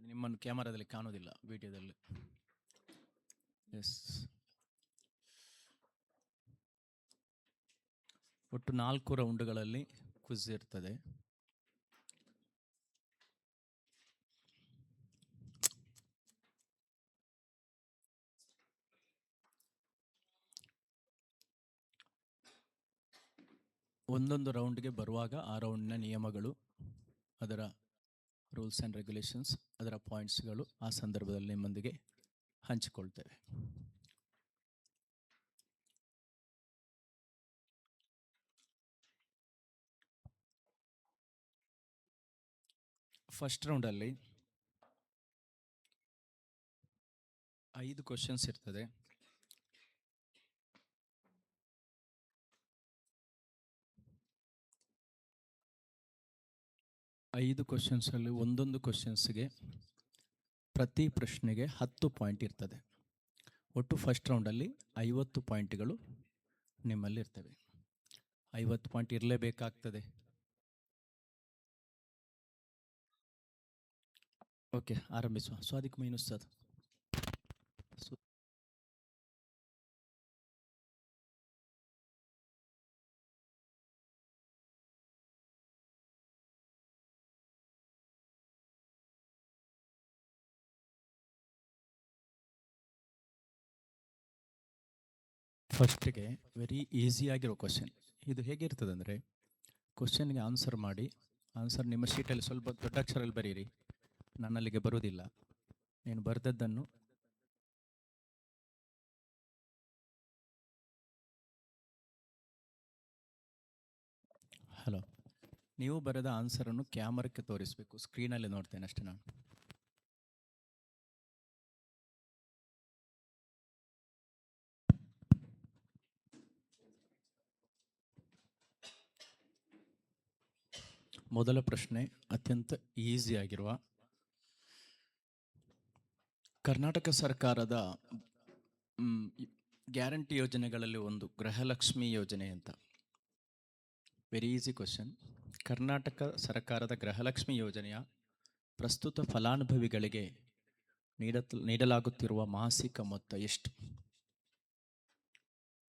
ನಿಮ್ಮನ್ನು ಕ್ಯಾಮರಾದಲ್ಲಿ ಕಾಣೋದಿಲ್ಲ, ವಿಡಿಯೋದಲ್ಲಿ. ಎಸ್, ಒಟ್ಟು 4 ರೌಂಡ್ಗಳಲ್ಲಿ ಕ್ವಿಜ್ ಇರ್ತದೆ. ಒಂದೊಂದು ರೌಂಡ್ಗೆ ಬರುವಾಗ ಆ ರೌಂಡ್ನ ನಿಯಮಗಳು, ಅದರ ರೂಲ್ಸ್ ಆ್ಯಂಡ್ ರೆಗ್ಯುಲೇಷನ್ಸ್, ಅದರ ಪಾಯಿಂಟ್ಸ್ಗಳು ಆ ಸಂದರ್ಭದಲ್ಲಿ ನಿಮ್ಮೊಂದಿಗೆ ಹಂಚಿಕೊಳ್ತೇವೆ. ಫಸ್ಟ್ ರೌಂಡಲ್ಲಿ 5 ಕ್ವಶನ್ಸ್ ಇರ್ತದೆ. ಐದು ಕ್ವಶನ್ಸಲ್ಲಿ ಒಂದೊಂದು ಕ್ವಶನ್ಸ್ಗೆ ಪ್ರತಿ ಪ್ರಶ್ನೆಗೆ 10 ಪಾಯಿಂಟ್ ಇರ್ತದೆ. ಒಟ್ಟು ಫಸ್ಟ್ ರೌಂಡಲ್ಲಿ 50 ಪಾಯಿಂಟ್ಗಳು ನಿಮ್ಮಲ್ಲಿ ಇರ್ತವೆ. 50 ಪಾಯಿಂಟ್ ಇರಲೇಬೇಕಾಗ್ತದೆ. ಓಕೆ, ಆರಂಭಿಸುವ. ಸ್ವಾದಿಕ್ ಮೈನುಸ್ತದ್. ಫಸ್ಟಿಗೆ ವೆರಿ ಈಸಿಯಾಗಿರೋ ಕ್ವಶನ್. ಇದು ಹೇಗಿರ್ತದೆ ಅಂದರೆ, ಕ್ವಶನ್ಗೆ ಆನ್ಸರ್ ಮಾಡಿ, ಆನ್ಸರ್ ನಿಮ್ಮ ಶೀಟಲ್ಲಿ ಸ್ವಲ್ಪ ದೊಡ್ಡ ಅಕ್ಷರಲ್ಲಿ ಬರೀರಿ. ನನ್ನಲ್ಲಿಗೆ ಬರುವುದಿಲ್ಲ. ನೀನು ಬರೆದದ್ದನ್ನು ಹಲೋ, ನೀವು ಬರೆದ ಆನ್ಸರನ್ನು ಕ್ಯಾಮರಕ್ಕೆ ತೋರಿಸಬೇಕು. ಸ್ಕ್ರೀನಲ್ಲಿ ನೋಡ್ತೇನೆ ಅಷ್ಟೇ ನಾನು. ಮೊದಲ ಪ್ರಶ್ನೆ ಅತ್ಯಂತ ಈಸಿಯಾಗಿರುವ, ಕರ್ನಾಟಕ ಸರ್ಕಾರದ ಗ್ಯಾರಂಟಿ ಯೋಜನೆಗಳಲ್ಲಿ ಒಂದು ಗೃಹಲಕ್ಷ್ಮಿ ಯೋಜನೆ ಅಂತ. Very easy question. ಕರ್ನಾಟಕ ಸರ್ಕಾರದ ಗೃಹಲಕ್ಷ್ಮಿ ಯೋಜನೆಯ ಪ್ರಸ್ತುತ ಫಲಾನುಭವಿಗಳಿಗೆ ನೀಡಲಾಗುತ್ತಿರುವ ಮಾಸಿಕ ಮೊತ್ತ ಎಷ್ಟು?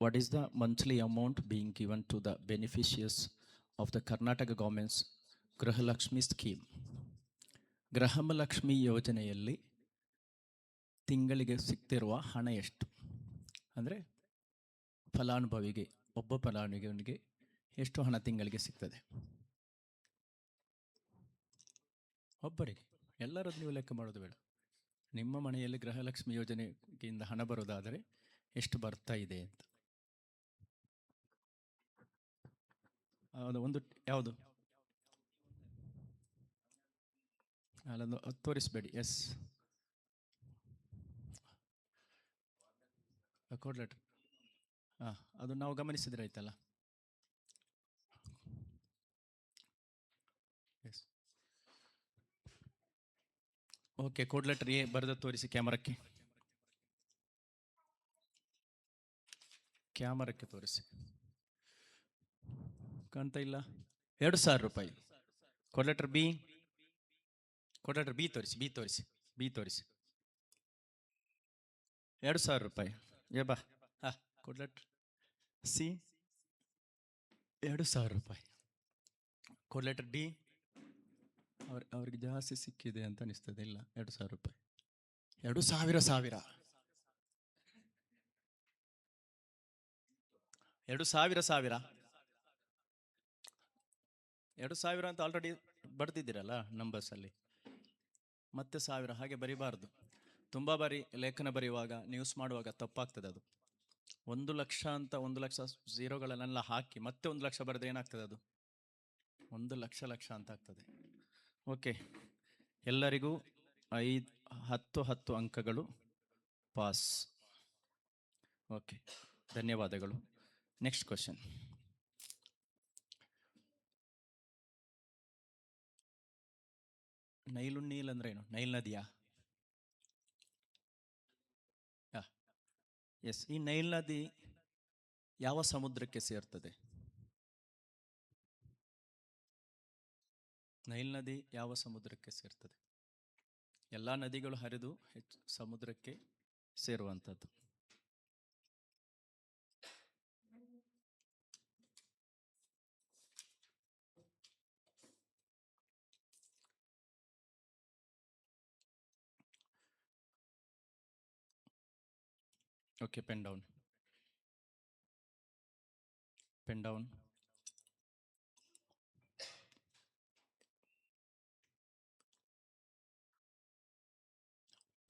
What is the monthly amount being given to the beneficiaries of the Karnataka government's Gruhalakshmi scheme. Gruhalakshmi ಯೋಜನೆಯಲ್ಲಿ ತಿಂಗಳಿಗೆ ಸಿಗ್ತಿರುವ ಹಣ ಎಷ್ಟು? ಅಂದರೆ ಫಲಾನುಭವಿಗೆ, ಒಬ್ಬ ಫಲಾನುಭವಿಗೆ ಎಷ್ಟು ಹಣ ತಿಂಗಳಿಗೆ ಸಿಗ್ತದೆ? ಒಬ್ಬರಿಗೆ. ಎಲ್ಲರದ್ದು ನೀವು ಲೆಕ್ಕ ಮಾಡೋದು ಬೇಡ. ನಿಮ್ಮ ಮನೆಯಲ್ಲಿ ಗೃಹಲಕ್ಷ್ಮಿ ಯೋಜನೆಯಿಂದ ಹಣ ಬರೋದಾದರೆ ಎಷ್ಟು ಬರ್ತಾ ಇದೆ ಅಂತ. ಒಂದು ಯಾವುದು ಅಲ್ಲೊಂದು ತೋರಿಸಬೇಡಿ. S, code letter. ಹಾಂ, ಅದು ನಾವು ಗಮನಿಸಿದ್ರೆ ಆಯ್ತಲ್ಲ. Yes, okay. Code letter A ಬರೆದ ತೋರಿಸಿ ಕ್ಯಾಮರಕ್ಕೆ. ಕ್ಯಾಮರಕ್ಕೆ ತೋರಿಸಿ. ಕಾಣ್ತಾ ಇಲ್ಲ? 2,000 ರೂಪಾಯಿ. Code letter B. Code letter B ತೋರಿಸಿ. ಬಿ ತೋರಿಸಿ. ಬಿ ತೋರಿಸಿ. 2,000 ರೂಪಾಯಿ. ಏ ಬಾ. ಹಾಂ, ಕೋಡ್ ಲೆಟರ್ ಸಿ. 2,000 ರೂಪಾಯಿ. Code letter D. ಅವ್ರಿಗೆ ಜಾಸ್ತಿ ಸಿಕ್ಕಿದೆ ಅಂತ ಅನಿಸ್ತದೆ. ಇಲ್ಲ, 2,000 ರೂಪಾಯಿ. 2,000 2,000 2,000 ಅಂತ ಆಲ್ರೆಡಿ ಬರ್ತಿದ್ದೀರಲ್ಲ ನಂಬರ್ಸಲ್ಲಿ. ಮತ್ತೆ 1,000 ಹಾಗೆ ಬರೀಬಾರ್ದು. ತುಂಬ ಬಾರಿ ಲೇಖನ ಬರೆಯುವಾಗ, ನ್ಯೂಸ್ ಮಾಡುವಾಗ ತಪ್ಪಾಗ್ತದೆ ಅದು. 1,00,000 ಅಂತ 1,00,000 ಝೀರೋಗಳನ್ನೆಲ್ಲ ಹಾಕಿ ಮತ್ತೆ 1,00,000 ಬರೆದ್ರೆ ಏನಾಗ್ತದೆ? ಅದು 1,00,000 ಅಂತ ಆಗ್ತದೆ. ಓಕೆ, ಎಲ್ಲರಿಗೂ 10 ಅಂಕಗಳು ಪಾಸ್. ಓಕೆ, ಧನ್ಯವಾದಗಳು. Next question. ನೈಲ್ ಅಂದ್ರೆ ಏನು? ನೈಲ್ ನದಿಯಾ? ಎಸ್. ಈ ನೈಲ್ ನದಿ ಯಾವ ಸಮುದ್ರಕ್ಕೆ ಸೇರ್ತದೆ? ನೈಲ್ ನದಿ ಯಾವ ಸಮುದ್ರಕ್ಕೆ ಸೇರ್ತದೆ? ಎಲ್ಲ ನದಿಗಳು ಹರಿದು ಸಮುದ್ರಕ್ಕೆ ಸೇರುವಂಥದ್ದು. Okay, pen down. Pen down.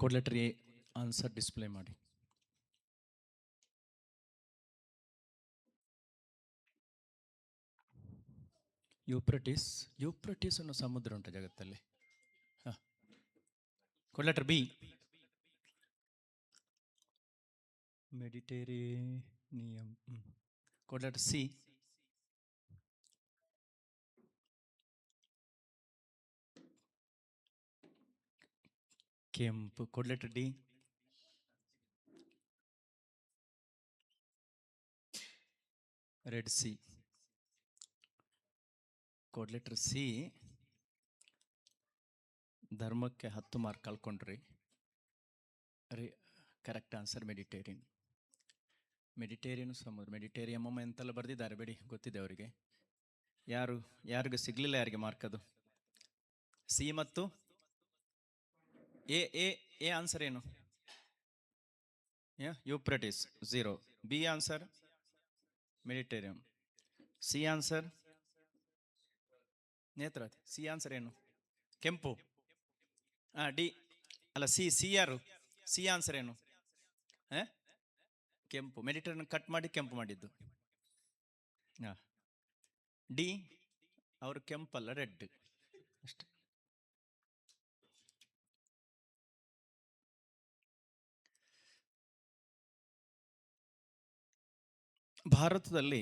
Code letter A answer display ಮಾಡಿ. ಯೂಪ್ರಟಿಸ್ ಅನ್ನೋ ಸಮುದ್ರ ಉಂಟು ಜಗತ್ತಲ್ಲಿ. Code letter B Mediterranean. Code letter C ಕೆಂಪು. Code letter D Red Sea. Code letter C ಧರ್ಮಕ್ಕೆ 10 ಮಾರ್ಕ್ ಕಳ್ಕೊಂಡ್ರಿ. ಕರೆಕ್ಟ್ ಆನ್ಸರ್ ಮೆಡಿಟೇರಿಯನ್ ಸಮುದ್ರ. ಮೆಡಿಟೇರಿಯಂ ಎಂತೆಲ್ಲ ಬರೆದಿದ್ದಾರೆ ಬಿಡಿ, ಗೊತ್ತಿದೆ ಅವರಿಗೆ. ಯಾರಿಗೂ ಸಿಗ್ಲಿಲ್ಲ, ಯಾರಿಗೆ ಮಾರ್ಕ್ ಅದು? ಸಿ ಮತ್ತು ಎ ಆನ್ಸರ್ ಏನು? Euphrates 0. B answer Mediterranean. C answer Netravati. C answer ಏನು? ಕೆಂಪು. ಡಿ ಅಲ್ಲ, ಸಿ ಯಾರು? ಸಿ ಆನ್ಸರ್ ಏನು? ಕೆಂಪು. ಮೆಡಿಟೇರಿಯನ್ ಕಟ್ ಮಾಡಿ ಕೆಂಪು ಮಾಡಿದ್ದು. ಡಿ ಅವರು ಕೆಂಪಲ್ಲ, ರೆಡ್ ಅಷ್ಟೇ. ಭಾರತದಲ್ಲಿ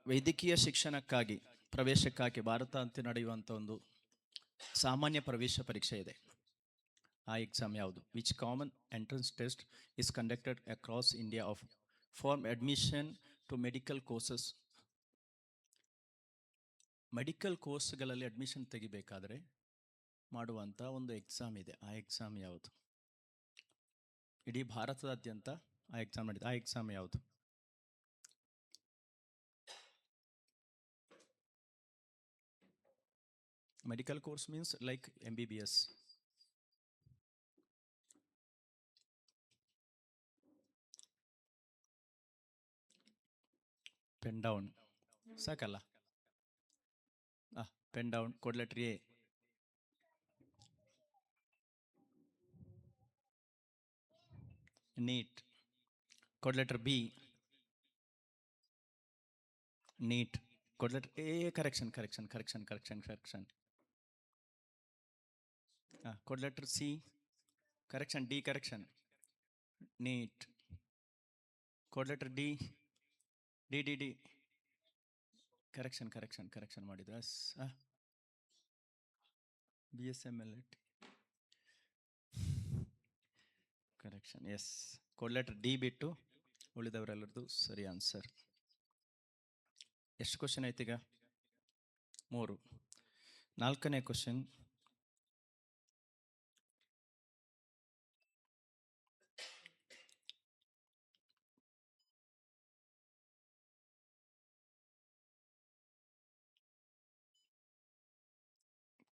ವೈದ್ಯಕೀಯ ಶಿಕ್ಷಣಕ್ಕಾಗಿ ಪ್ರವೇಶಕ್ಕಾಗಿ ಭಾರತ ಅಂತ ನಡೆಯುವಂಥ ಒಂದು ಸಾಮಾನ್ಯ ಪ್ರವೇಶ ಪರೀಕ್ಷೆ ಇದೆ. ಆ ಎಕ್ಸಾಮ್ ಯಾವುದು? Which common entrance test is conducted across India of for admission to medical courses. Medical ಕೋರ್ಸ್ಗಳಲ್ಲಿ ಅಡ್ಮಿಷನ್ ತೆಗಿಬೇಕಾದ್ರೆ ಮಾಡುವಂಥ ಒಂದು ಎಕ್ಸಾಮ್ ಇದೆ. ಆ ಎಕ್ಸಾಮ್ ಯಾವುದು? ಇಡೀ ಭಾರತದಾದ್ಯಂತ ಆ ಎಕ್ಸಾಮ್ ಮಾಡಿದೆ. ಆ ಎಕ್ಸಾಮ್ ಯಾವುದು? Medical course means like MBBS. Pen down. Sakala. Pen down. Code letter A. NEET. Code letter B. NEET. Code letter A. Correction. Code letter C. Correction. D. Correction. NEET. Code letter D. D. Correction ಮಾಡಿದ್ವಿ. BSMLT. Correction. Yes. Code letter D ಬಿಟ್ಟು ಉಳಿದವರೆಲ್ಲರದು ಸರಿ answer. ಎಷ್ಟು question ಐತೀಗ? 3. 4ನೇ question.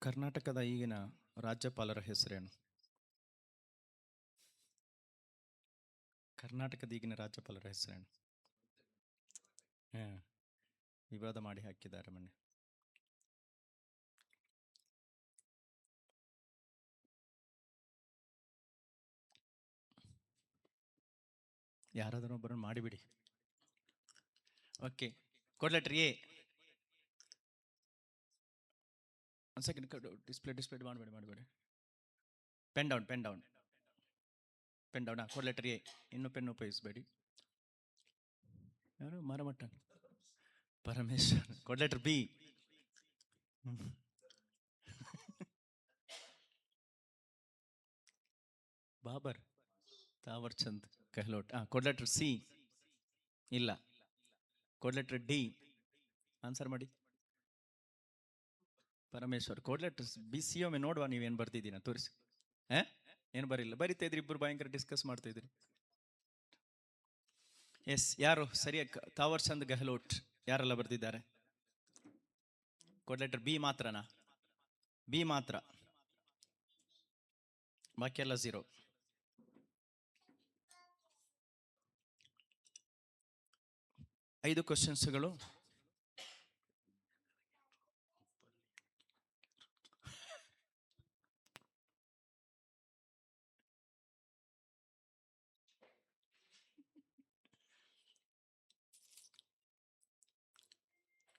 ಕರ್ನಾಟಕದ ಈಗಿನ ರಾಜ್ಯಪಾಲರ ಹೆಸರೇನು? ಕರ್ನಾಟಕದ ಈಗಿನ ರಾಜ್ಯಪಾಲರ ಹೆಸರೇನು? ವಿವಾದ ಮಾಡಿ ಹಾಕಿದ್ದಾರೆ ಮೊನ್ನೆ. ಯಾರಾದರೂ ಒಬ್ಬರನ್ನು ಮಾಡಿಬಿಡಿ. ಓಕೆ. Code letter A. ಒಂದು ಸೆಕೆಂಡ್, ಡಿಸ್ಪ್ಲೇ ಮಾಡಬೇಡಿ. Pen down. Code letter A. ಇನ್ನು ಪೆನ್ ಉಪಯೋಗಿಸಬೇಡಿ. ಯಾರು? ಮಾರಮಟ್ಟ ಪರಮೇಶ್ವರ್. Code letter B. ಬಾಬರ್ Thawar Chand Gehlot. Code letter C ಇಲ್ಲ. ಕೋಡ್ ಲೆಟರ್ ಡಿ ಆನ್ಸರ್ ಮಾಡಿ. Parameshwar. Code letter B C ಒಮ್ಮೆ ನೋಡುವ ನೀವೇನು ಬರ್ತಿದ್ದೀನ ತೋರಿಸಿ. ಏನು ಬರಿಲ್ಲ, ಬರಿತಾ ಇದ್ರಿ ಇಬ್ಬರು ಭಯಂಕರ ಡಿಸ್ಕಸ್ ಮಾಡ್ತಾ ಇದ್ರಿ. ಎಸ್, ಯಾರು ಸರಿಯಾಗಿ ತಾವರ್ ಚಂದ್ ಗೆಹ್ಲೋಟ್ ಯಾರೆಲ್ಲ ಬರ್ದಿದ್ದಾರೆ? ಕೋಡ್ ಲೆಟರ್ ಬಿ ಮಾತ್ರನಾ? ಬಿ ಮಾತ್ರ, ಬಾಕಿ ಎಲ್ಲ 0. ಐದು ಕ್ವಶನ್ಸ್ಗಳು.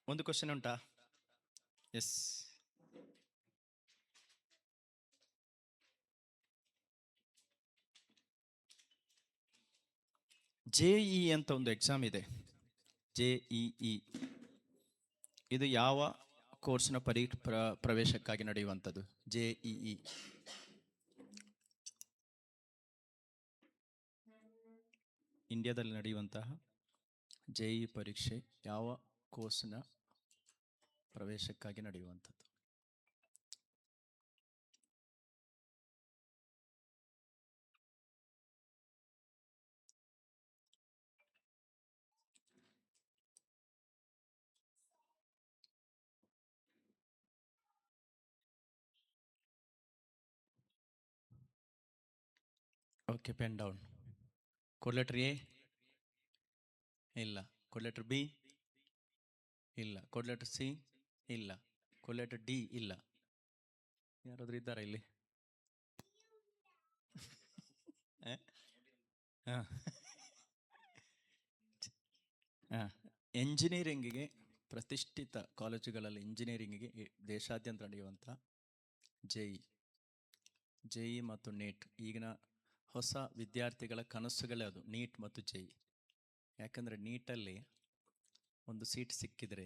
ಒಂದು ಕ್ವಶನ್ ಉಂಟಾ? ಎಸ್. JEE ಅಂತ ಒಂದು ಎಕ್ಸಾಮ್ ಇದೆ. JEE ಇದು ಯಾವ ಕೋರ್ಸ್ನ ಪ್ರವೇಶಕ್ಕಾಗಿ ನಡೆಯುವಂಥದ್ದು? JEE ಇಂಡಿಯಾದಲ್ಲಿ ನಡೆಯುವಂತಹ JEE ಪರೀಕ್ಷೆ ಯಾವ ಕೋರ್ಸ್ನ ಪ್ರವೇಶಕ್ಕಾಗಿ ನಡೆಯುವಂಥದ್ದು? Okay, pen down. Code letter A ಇಲ್ಲ, ಕೋಡ್ ಲೆಟರ್ ಬಿ ಇಲ್ಲ, ಕೋಡ್ ಲೆಟರ್ ಸಿ ಇಲ್ಲ, ಕೋಡ್ ಲೆಟರ್ ಡಿ ಇಲ್ಲ. ಯಾರಾದ್ರೂ ಇದ್ದಾರಾ ಇಲ್ಲಿ? ಎಂಜಿನಿಯರಿಂಗಿಗೆ ಪ್ರತಿಷ್ಠಿತ ಕಾಲೇಜುಗಳಲ್ಲಿ ಇಂಜಿನಿಯರಿಂಗಿಗೆ ದೇಶಾದ್ಯಂತ ನಡೆಯುವಂಥ JEE ಮತ್ತು ನೀಟ್ ಈಗಿನ ಹೊಸ ವಿದ್ಯಾರ್ಥಿಗಳ ಕನಸುಗಳೇ ಅದು, ನೀಟ್ ಮತ್ತು JEE. ಯಾಕಂದರೆ ನೀಟಲ್ಲಿ ಒಂದು ಸೀಟ್ ಸಿಕ್ಕಿದರೆ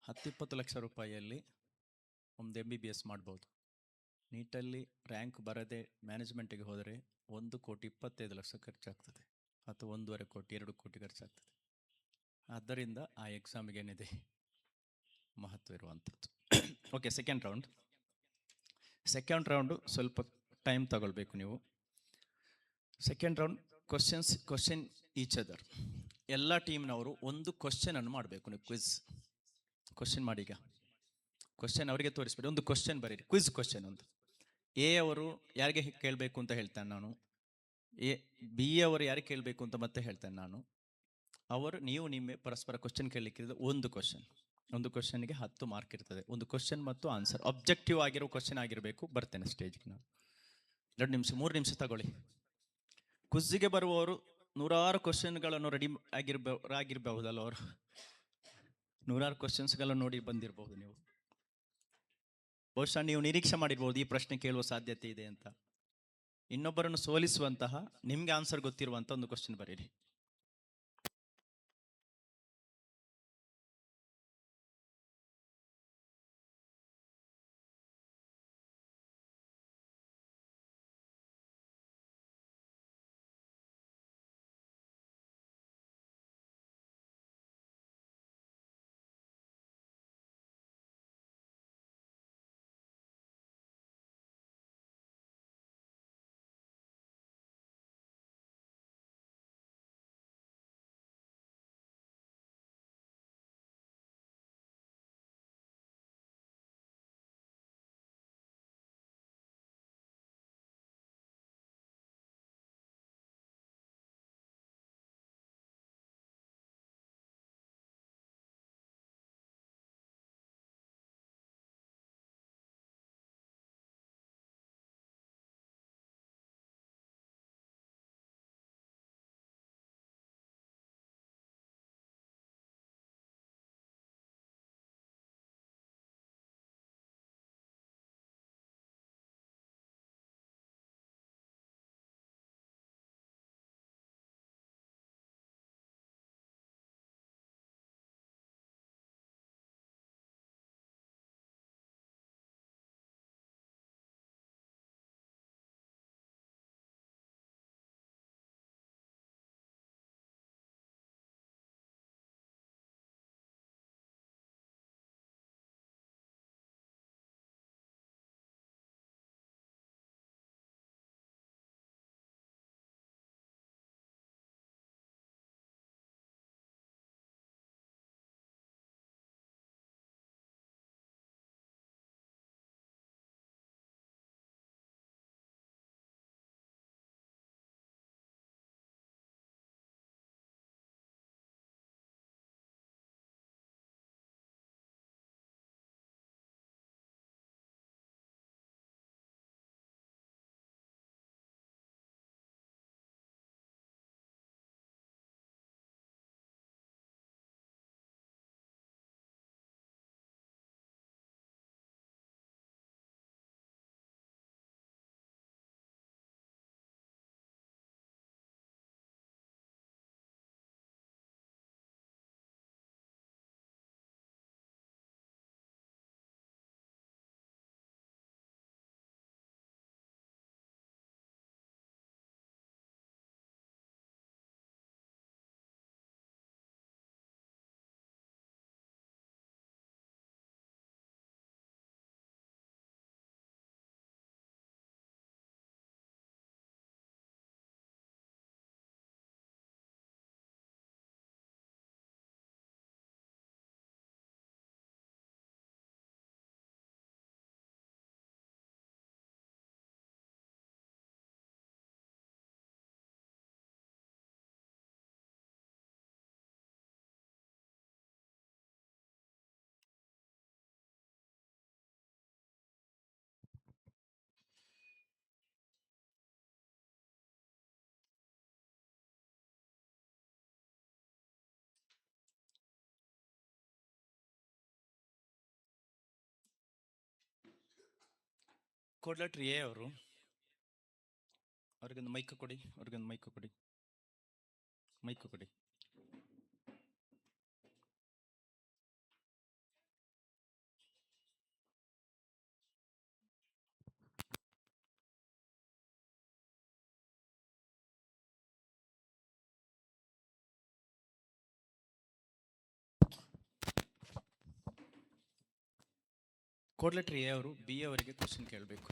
10-20 ಲಕ್ಷ ರೂಪಾಯಿಯಲ್ಲಿ ಒಂದು MBBS ಮಾಡ್ಬೋದು. ನೀಟಲ್ಲಿ ರ್ಯಾಂಕ್ ಬರದೆ ಮ್ಯಾನೇಜ್ಮೆಂಟಿಗೆ ಹೋದರೆ 1,25 ಲಕ್ಷ ಖರ್ಚಾಗ್ತದೆ, ಅಥವಾ 1.5 ಕೋಟಿ 2 ಕೋಟಿ ಖರ್ಚಾಗ್ತದೆ. ಆದ್ದರಿಂದ ಆ ಎಕ್ಸಾಮಿಗೆ ಏನಿದೆ ಮಹತ್ವ ಇರುವಂಥದ್ದು. ಓಕೆ, ಸೆಕೆಂಡ್ ರೌಂಡು ಸ್ವಲ್ಪ ಟೈಮ್ ತಗೊಳ್ಬೇಕು ನೀವು. Second round question each other. ಎಲ್ಲ ಟೀಮ್ನವರು ಒಂದು ಕ್ವಶನನ್ನು ಮಾಡಬೇಕು. ನೀವು ಕ್ವಶನ್ ಮಾಡಿ. ಈಗ ಕ್ವಶನ್ ಅವರಿಗೆ ತೋರಿಸ್ಬೇಡಿ, ಒಂದು ಕ್ವಶನ್ ಬರೀರಿ, ಕ್ವಶನ್ ಒಂದು. ಎ ಅವರು ಯಾರಿಗೆ ಕೇಳಬೇಕು ಅಂತ ಹೇಳ್ತೇನೆ ನಾನು, ಬಿ ಅವರು ಯಾರಿಗೆ ಕೇಳಬೇಕು ಅಂತ ಮತ್ತೆ ಹೇಳ್ತೇನೆ ನಾನು. ನೀವು ನಿಮ್ಮ ಪರಸ್ಪರ ಕ್ವಶನ್ ಕೇಳಲಿಕ್ಕಿದ್ರೆ ಒಂದು ಕ್ವಶನ್ಗೆ 10 ಮಾರ್ಕ್ ಇರ್ತದೆ. ಒಂದು ಕ್ವಶನ್ ಮತ್ತು ಆನ್ಸರ್ ಅಬ್ಜೆಕ್ಟಿವ್ ಆಗಿರೋ ಕ್ವಶನ್ ಆಗಿರಬೇಕು. ಬರ್ತೇನೆ ಸ್ಟೇಜ್ಗೆ ನಾನು. 2 ನಿಮಿಷ 3 ನಿಮಿಷ ತಗೊಳ್ಳಿ. ಕ್ವಿಜ್ಗೆ ಬರುವವರು 100 ಕ್ವಶನ್ಗಳನ್ನು ರೆಡಿ ಆಗಿರಬಹುದಲ್ಲ, ಅವರು 100 ಕ್ವಶನ್ಸ್ಗಳನ್ನು ನೋಡಿ ಬಂದಿರಬಹುದು. ನೀವು ಬಹುಶಃ ನೀವು ನಿರೀಕ್ಷೆ ಮಾಡಿರ್ಬೋದು ಈ ಪ್ರಶ್ನೆ ಕೇಳುವ ಸಾಧ್ಯತೆ ಇದೆ ಅಂತ. ಇನ್ನೊಬ್ಬರನ್ನು ಸೋಲಿಸುವಂತಹ, ನಿಮ್ಗೆ ಆನ್ಸರ್ ಗೊತ್ತಿರುವಂತ ಒಂದು ಕ್ವಶನ್ ಬರೀರಿ. ಕೋಡ್ ಲೆಟರ್ ಎ ಅವರು, ಅವ್ರಿಗೊಂದು ಮೈಕ್ ಕೊಡಿ, ಅವ್ರಿಗೊಂದು ಮೈಕ್ ಕೊಡಿ, ಮೈಕ್ ಕೊಡಿ. ಕೋಡ್ ಲೆಟರ್ ಎ ಅವರು ಬಿ ಅವರಿಗೆ ಕ್ವಶನ್ ಕೇಳಬೇಕು.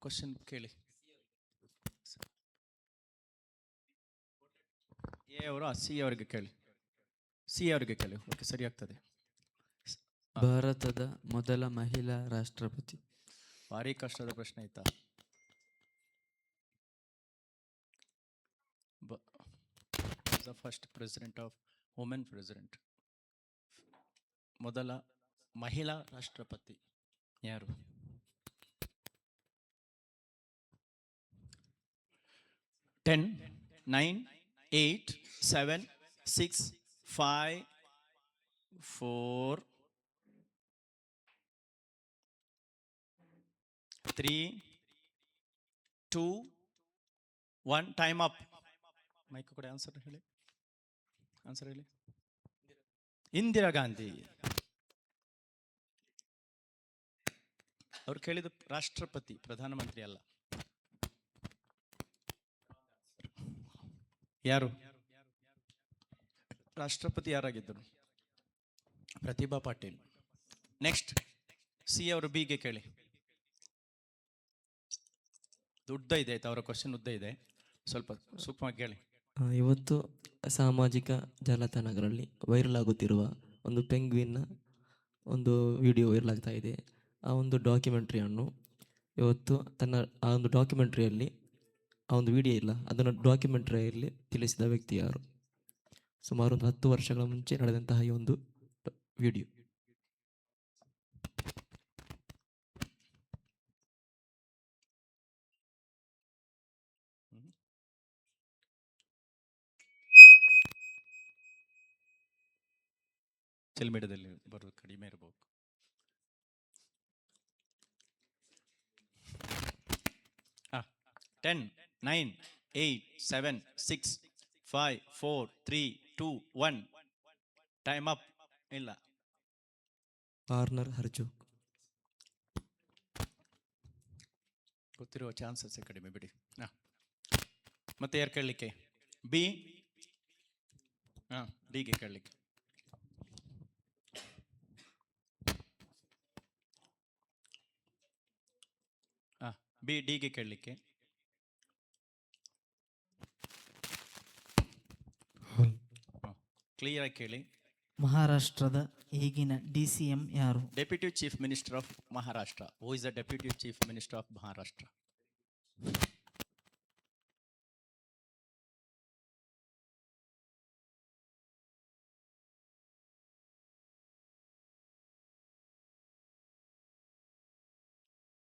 ಕ್ವಶನ್ ಕೇಳಿ. ಎ ಅವರು ಸಿ ಅವರಿಗೆ ಕೇಳಿ, ಸಿ ಅವರಿಗೆ ಕೇಳಿ. ಓಕೆ, ಸರಿ ಆಗ್ತದೆ. ಭಾರತದ ಮೊದಲ ಮಹಿಳಾ ರಾಷ್ಟ್ರಪತಿ. ಭಾರಿ ಕಷ್ಟದ ಪ್ರಶ್ನೆ ಆಯ್ತಾ. The first president of women president, ಮೊದಲ ಮಹಿಳಾ ರಾಷ್ಟ್ರಪತಿ ಯಾರು? 10, 9, 8, 7, 6, 5, 4, 3, 2, 1. Time up. ಮೈಕ್ ಕೂಡ ಆನ್ಸರ್ ಹೇಳಿ, ಆನ್ಸರ್ ಹೇಳಿ. ಇಂದಿರಾ ಗಾಂಧಿ. ಅವ್ರು ಕೇಳಿದ ರಾಷ್ಟ್ರಪತಿ, ಪ್ರಧಾನಮಂತ್ರಿ ಅಲ್ಲ. ಯಾರು ರಾಷ್ಟ್ರಪತಿ? ಯಾರಾಗಿದ್ದರು? ಪ್ರತಿಭಾ ಪಾಟೀಲ್. ನೆಕ್ಸ್ಟ್ ಸಿ ಅವರು ಬಿಗೆ ಕೇಳಿ. ಉದ್ದ ಇದೆ ಆಯ್ತಾ, ಅವರ ಕ್ವಶನ್ ಉದ್ದ ಇದೆ, ಸ್ವಲ್ಪ ಸೂಕ್ಷ್ಮವಾಗಿ ಕೇಳಿ. ಇವತ್ತು ಸಾಮಾಜಿಕ ಜಾಲತಾಣಗಳಲ್ಲಿ ವೈರಲ್ ಆಗುತ್ತಿರುವ ಒಂದು ಪೆಂಗ್ವಿನ್ನ ಒಂದು ವಿಡಿಯೋ ವೈರಲ್ ಆಗ್ತಾ ಇದೆ. ಆ ಒಂದು ಡಾಕ್ಯುಮೆಂಟ್ರಿಯನ್ನು ಇವತ್ತು ಆ ಒಂದು ಡಾಕ್ಯುಮೆಂಟ್ರಿಯಲ್ಲಿ ಆ ಒಂದು ವಿಡಿಯೋ ಇಲ್ಲ, ಅದನ್ನು ಡಾಕ್ಯುಮೆಂಟ್ರಿಯಲ್ಲಿ ತಿಳಿಸಿದ ವ್ಯಕ್ತಿ ಯಾರು? ಸುಮಾರು ಒಂದು 10 ವರ್ಷಗಳ ಮುಂಚೆ ನಡೆದಂತಹ ಈ ಒಂದು ವಿಡಿಯೋ. ಸೋಷಿಯಲ್ ಮೀಡಿಯಾದಲ್ಲಿ ಬರೋದು ಕಡಿಮೆ ಇರಬಹುದು. Ah, 10, 9, 8, 7, 6, 5, 4, 3, 2, 1. Time up. ಇಲ್ಲ. ವಾರ್ನರ್ ಹರ್ಜೋಗ್. ಗೊತ್ತಿರುವ ಚಾನ್ಸಸ್ ಕಡಿಮೆ ಬಿಡಿ. ಮತ್ತೆ ಯಾರು ಕೇಳಲಿಕ್ಕೆ? ಬಿ. ಡಿಗೆ ಕೇಳಲಿಕ್ಕೆ. ಬಿ ಡಿಗೆ ಕೇಳಲಿಕ್ಕೆ. ಕ್ಲಿಯರ್ ಆಗಿ ಕೇಳಿ. ಮಹಾರಾಷ್ಟ್ರದ ಈಗಿನ DCM ಯಾರು? Deputy chief minister of Maharashtra. Who is the deputy chief minister of Maharashtra?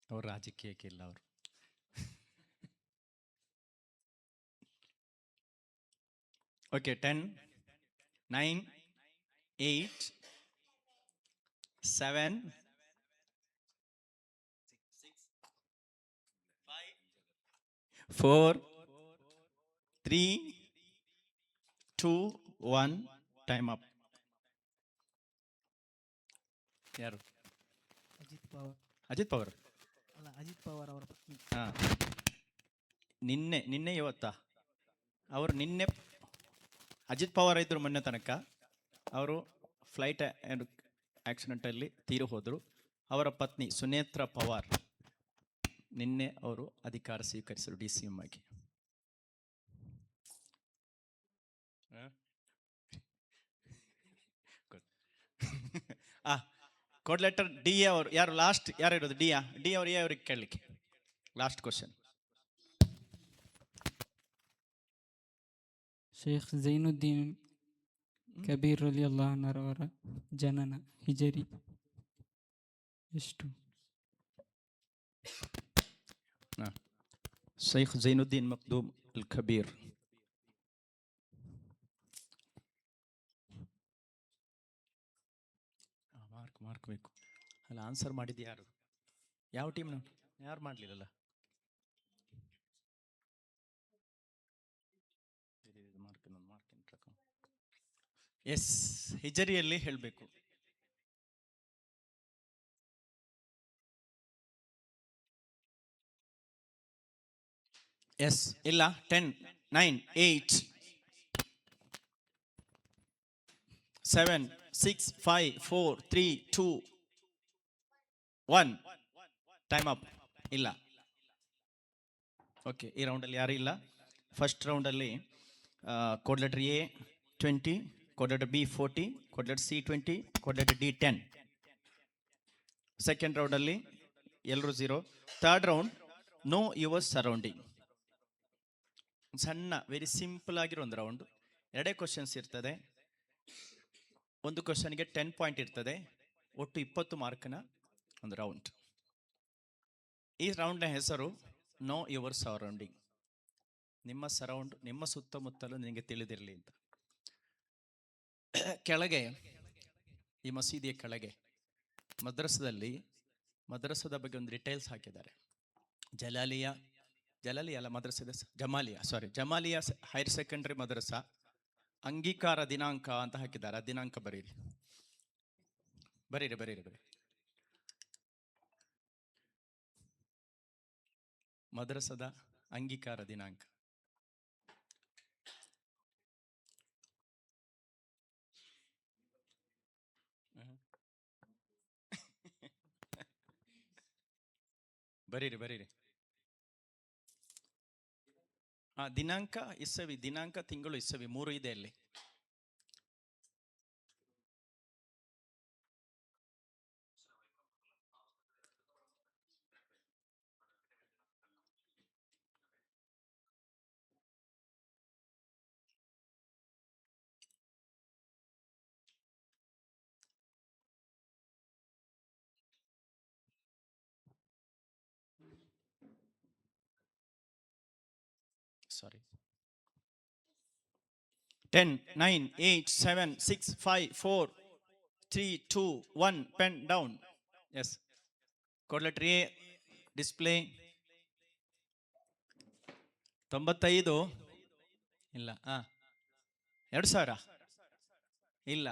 ಅವರು ರಾಜಕೀಯಕ್ಕೆ ಇಲ್ಲ ಅವರು. ಓಕೆ, 10, 9, 8, 7, 4, 3, 2, 1. Time up. ಯಾರು? ಅಜಿತ್ ಪವಾರ್. ಅಜಿತ್ ಪವಾರ್ ಅಲ್ಲ, ಅಜಿತ್ ಪವಾರ್ ಅವರ ಪತ್ನಿ. ನಿನ್ನೆ ಇವತ್ತಾ? ಅವರು ನಿನ್ನೆ ಅಜಿತ್ ಪವಾರ್ ಇದ್ರು ಮೊನ್ನೆ ತನಕ. ಅವರು ಫ್ಲೈಟ್ ಆಕ್ಸಿಡೆಂಟಲ್ಲಿ ತೀರು ಹೋದರು. ಅವರ ಪತ್ನಿ ಸುನೇತ್ರ ಪವಾರ್ ನಿನ್ನೆ ಅವರು ಅಧಿಕಾರ ಸ್ವೀಕರಿಸಿದರು DCM ಆಗಿ. ಕೋಡ್ ಲೆಟರ್ ಡಿ ಅವರು ಯಾರು? ಲಾಸ್ಟ್ ಯಾರು ಇರೋದು? ಡಿ ಅವರು ಎ ಅವ್ರಿಗೆ ಕೇಳಲಿಕ್ಕೆ. Last question. ಶೇಖ್ ಝೈನುದ್ದೀನ್ ಕಬೀರ್ ರಲಿಯಲ್ಲಾಹು ಅನ್ಹುರವರ ಜನನ ಹಿಜರಿ ಎಷ್ಟು? ಶೇಖ್ ಝೈನುದ್ದೀನ್ ಮಕ್ದೂಮ್ ಅಲ್ ಕಬೀರ್. ಮಾರ್ಕ್ ಬೇಕು ಅಲ್ಲ. ಆನ್ಸರ್ ಮಾಡಿದ್ದು ಯಾರು? ಯಾವ ಟೀಮ್ ಯಾರು ಮಾಡಲಿಲ್ಲಲ್ಲ? ಎಸ್, ಹಿಜರಿಯಲ್ಲಿ ಹೇಳಬೇಕು. ಎಸ್ ಇಲ್ಲ. 10 9 8 7 6 5 4 3 2 1 ಟೈಮ್ ಅಪ್. ಇಲ್ಲ. ಓಕೆ, ಈ ರೌಂಡಲ್ಲಿ ಯಾರು ಇಲ್ಲ. ಫಸ್ಟ್ ರೌಂಡಲ್ಲಿ code letter A 20, code letter B 40, code letter C 20, code letter D 10. Second ರೌಂಡಲ್ಲಿ ಎಲ್ಲರೂ 0. Third round know your surrounding. ಸಣ್ಣ ವೆರಿ ಸಿಂಪಲ್ ಆಗಿರೋ ಒಂದು ರೌಂಡ್. ಎರಡೇ ಕ್ವಶನ್ಸ್ ಇರ್ತದೆ. ಒಂದು ಕ್ವಶನ್ಗೆ 10 ಪಾಯಿಂಟ್ ಇರ್ತದೆ. ಒಟ್ಟು 20 ಮಾರ್ಕ್ನ ಒಂದು ರೌಂಡ್. ಈ ರೌಂಡ್ನ ಹೆಸರು ನೋ ಯುವರ್ ಸರೌಂಡಿಂಗ್. ನಿಮ್ಮ ಸರೌಂಡ್, ನಿಮ್ಮ ಸುತ್ತಮುತ್ತಲು ನಿನಗೆ ತಿಳಿದಿರಲಿ ಅಂತ. ಕೆಳಗೆ, ಈ ಮಸೀದಿಯ ಕೆಳಗೆ ಮದ್ರಸದ ಬಗ್ಗೆ ಒಂದು ಡಿಟೇಲ್ಸ್ ಹಾಕಿದ್ದಾರೆ. ಜಲಾಲಿಯಾ ಅಲ್ಲ, ಮದ್ರಸದ ಜಮಾಲಿಯಾ ಹೈಯರ್ ಸೆಕೆಂಡರಿ ಮದ್ರಸಾ ಅಂಗೀಕಾರ ದಿನಾಂಕ ಅಂತ ಹಾಕಿದ್ದಾರೆ. ಆ ದಿನಾಂಕ ಬರೀರಿ. ಮದ್ರಸದ ಅಂಗೀಕಾರ ದಿನಾಂಕ. ಬರೀರಿ. ದಿನಾಂಕ, ಇಸವಿ, ದಿನಾಂಕ, ತಿಂಗಳು, ಇಸವಿ 3 ಇದೆ ಅಲ್ಲಿ. ಸಾರಿ. 10 9 8 7 6 5 4 3 2 1 pen down. Yes, code letter A display 95. ಇಲ್ಲ. 2000 ಇಲ್ಲ.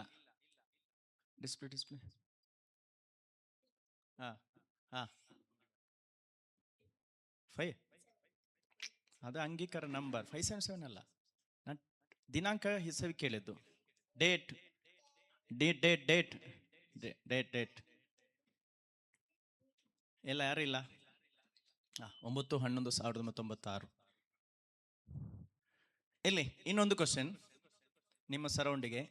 ಡಿಸ್ಪ್ಲೇ 5. ಅದು ಅಂಗೀಕಾರ ನಂಬರ್ 577 ಅಲ್ಲ. ನಾನು ದಿನಾಂಕ ಹೆಸರು ಕೇಳಿದ್ದು. ಡೇಟ್ ಎಲ್ಲ ಯಾರು ಇಲ್ಲ. 9/11/1996. ಇಲ್ಲಿ ಇನ್ನೊಂದು ಕ್ವಶನ್. ನಿಮ್ಮ ಸರೌಂಡಿಗೆ,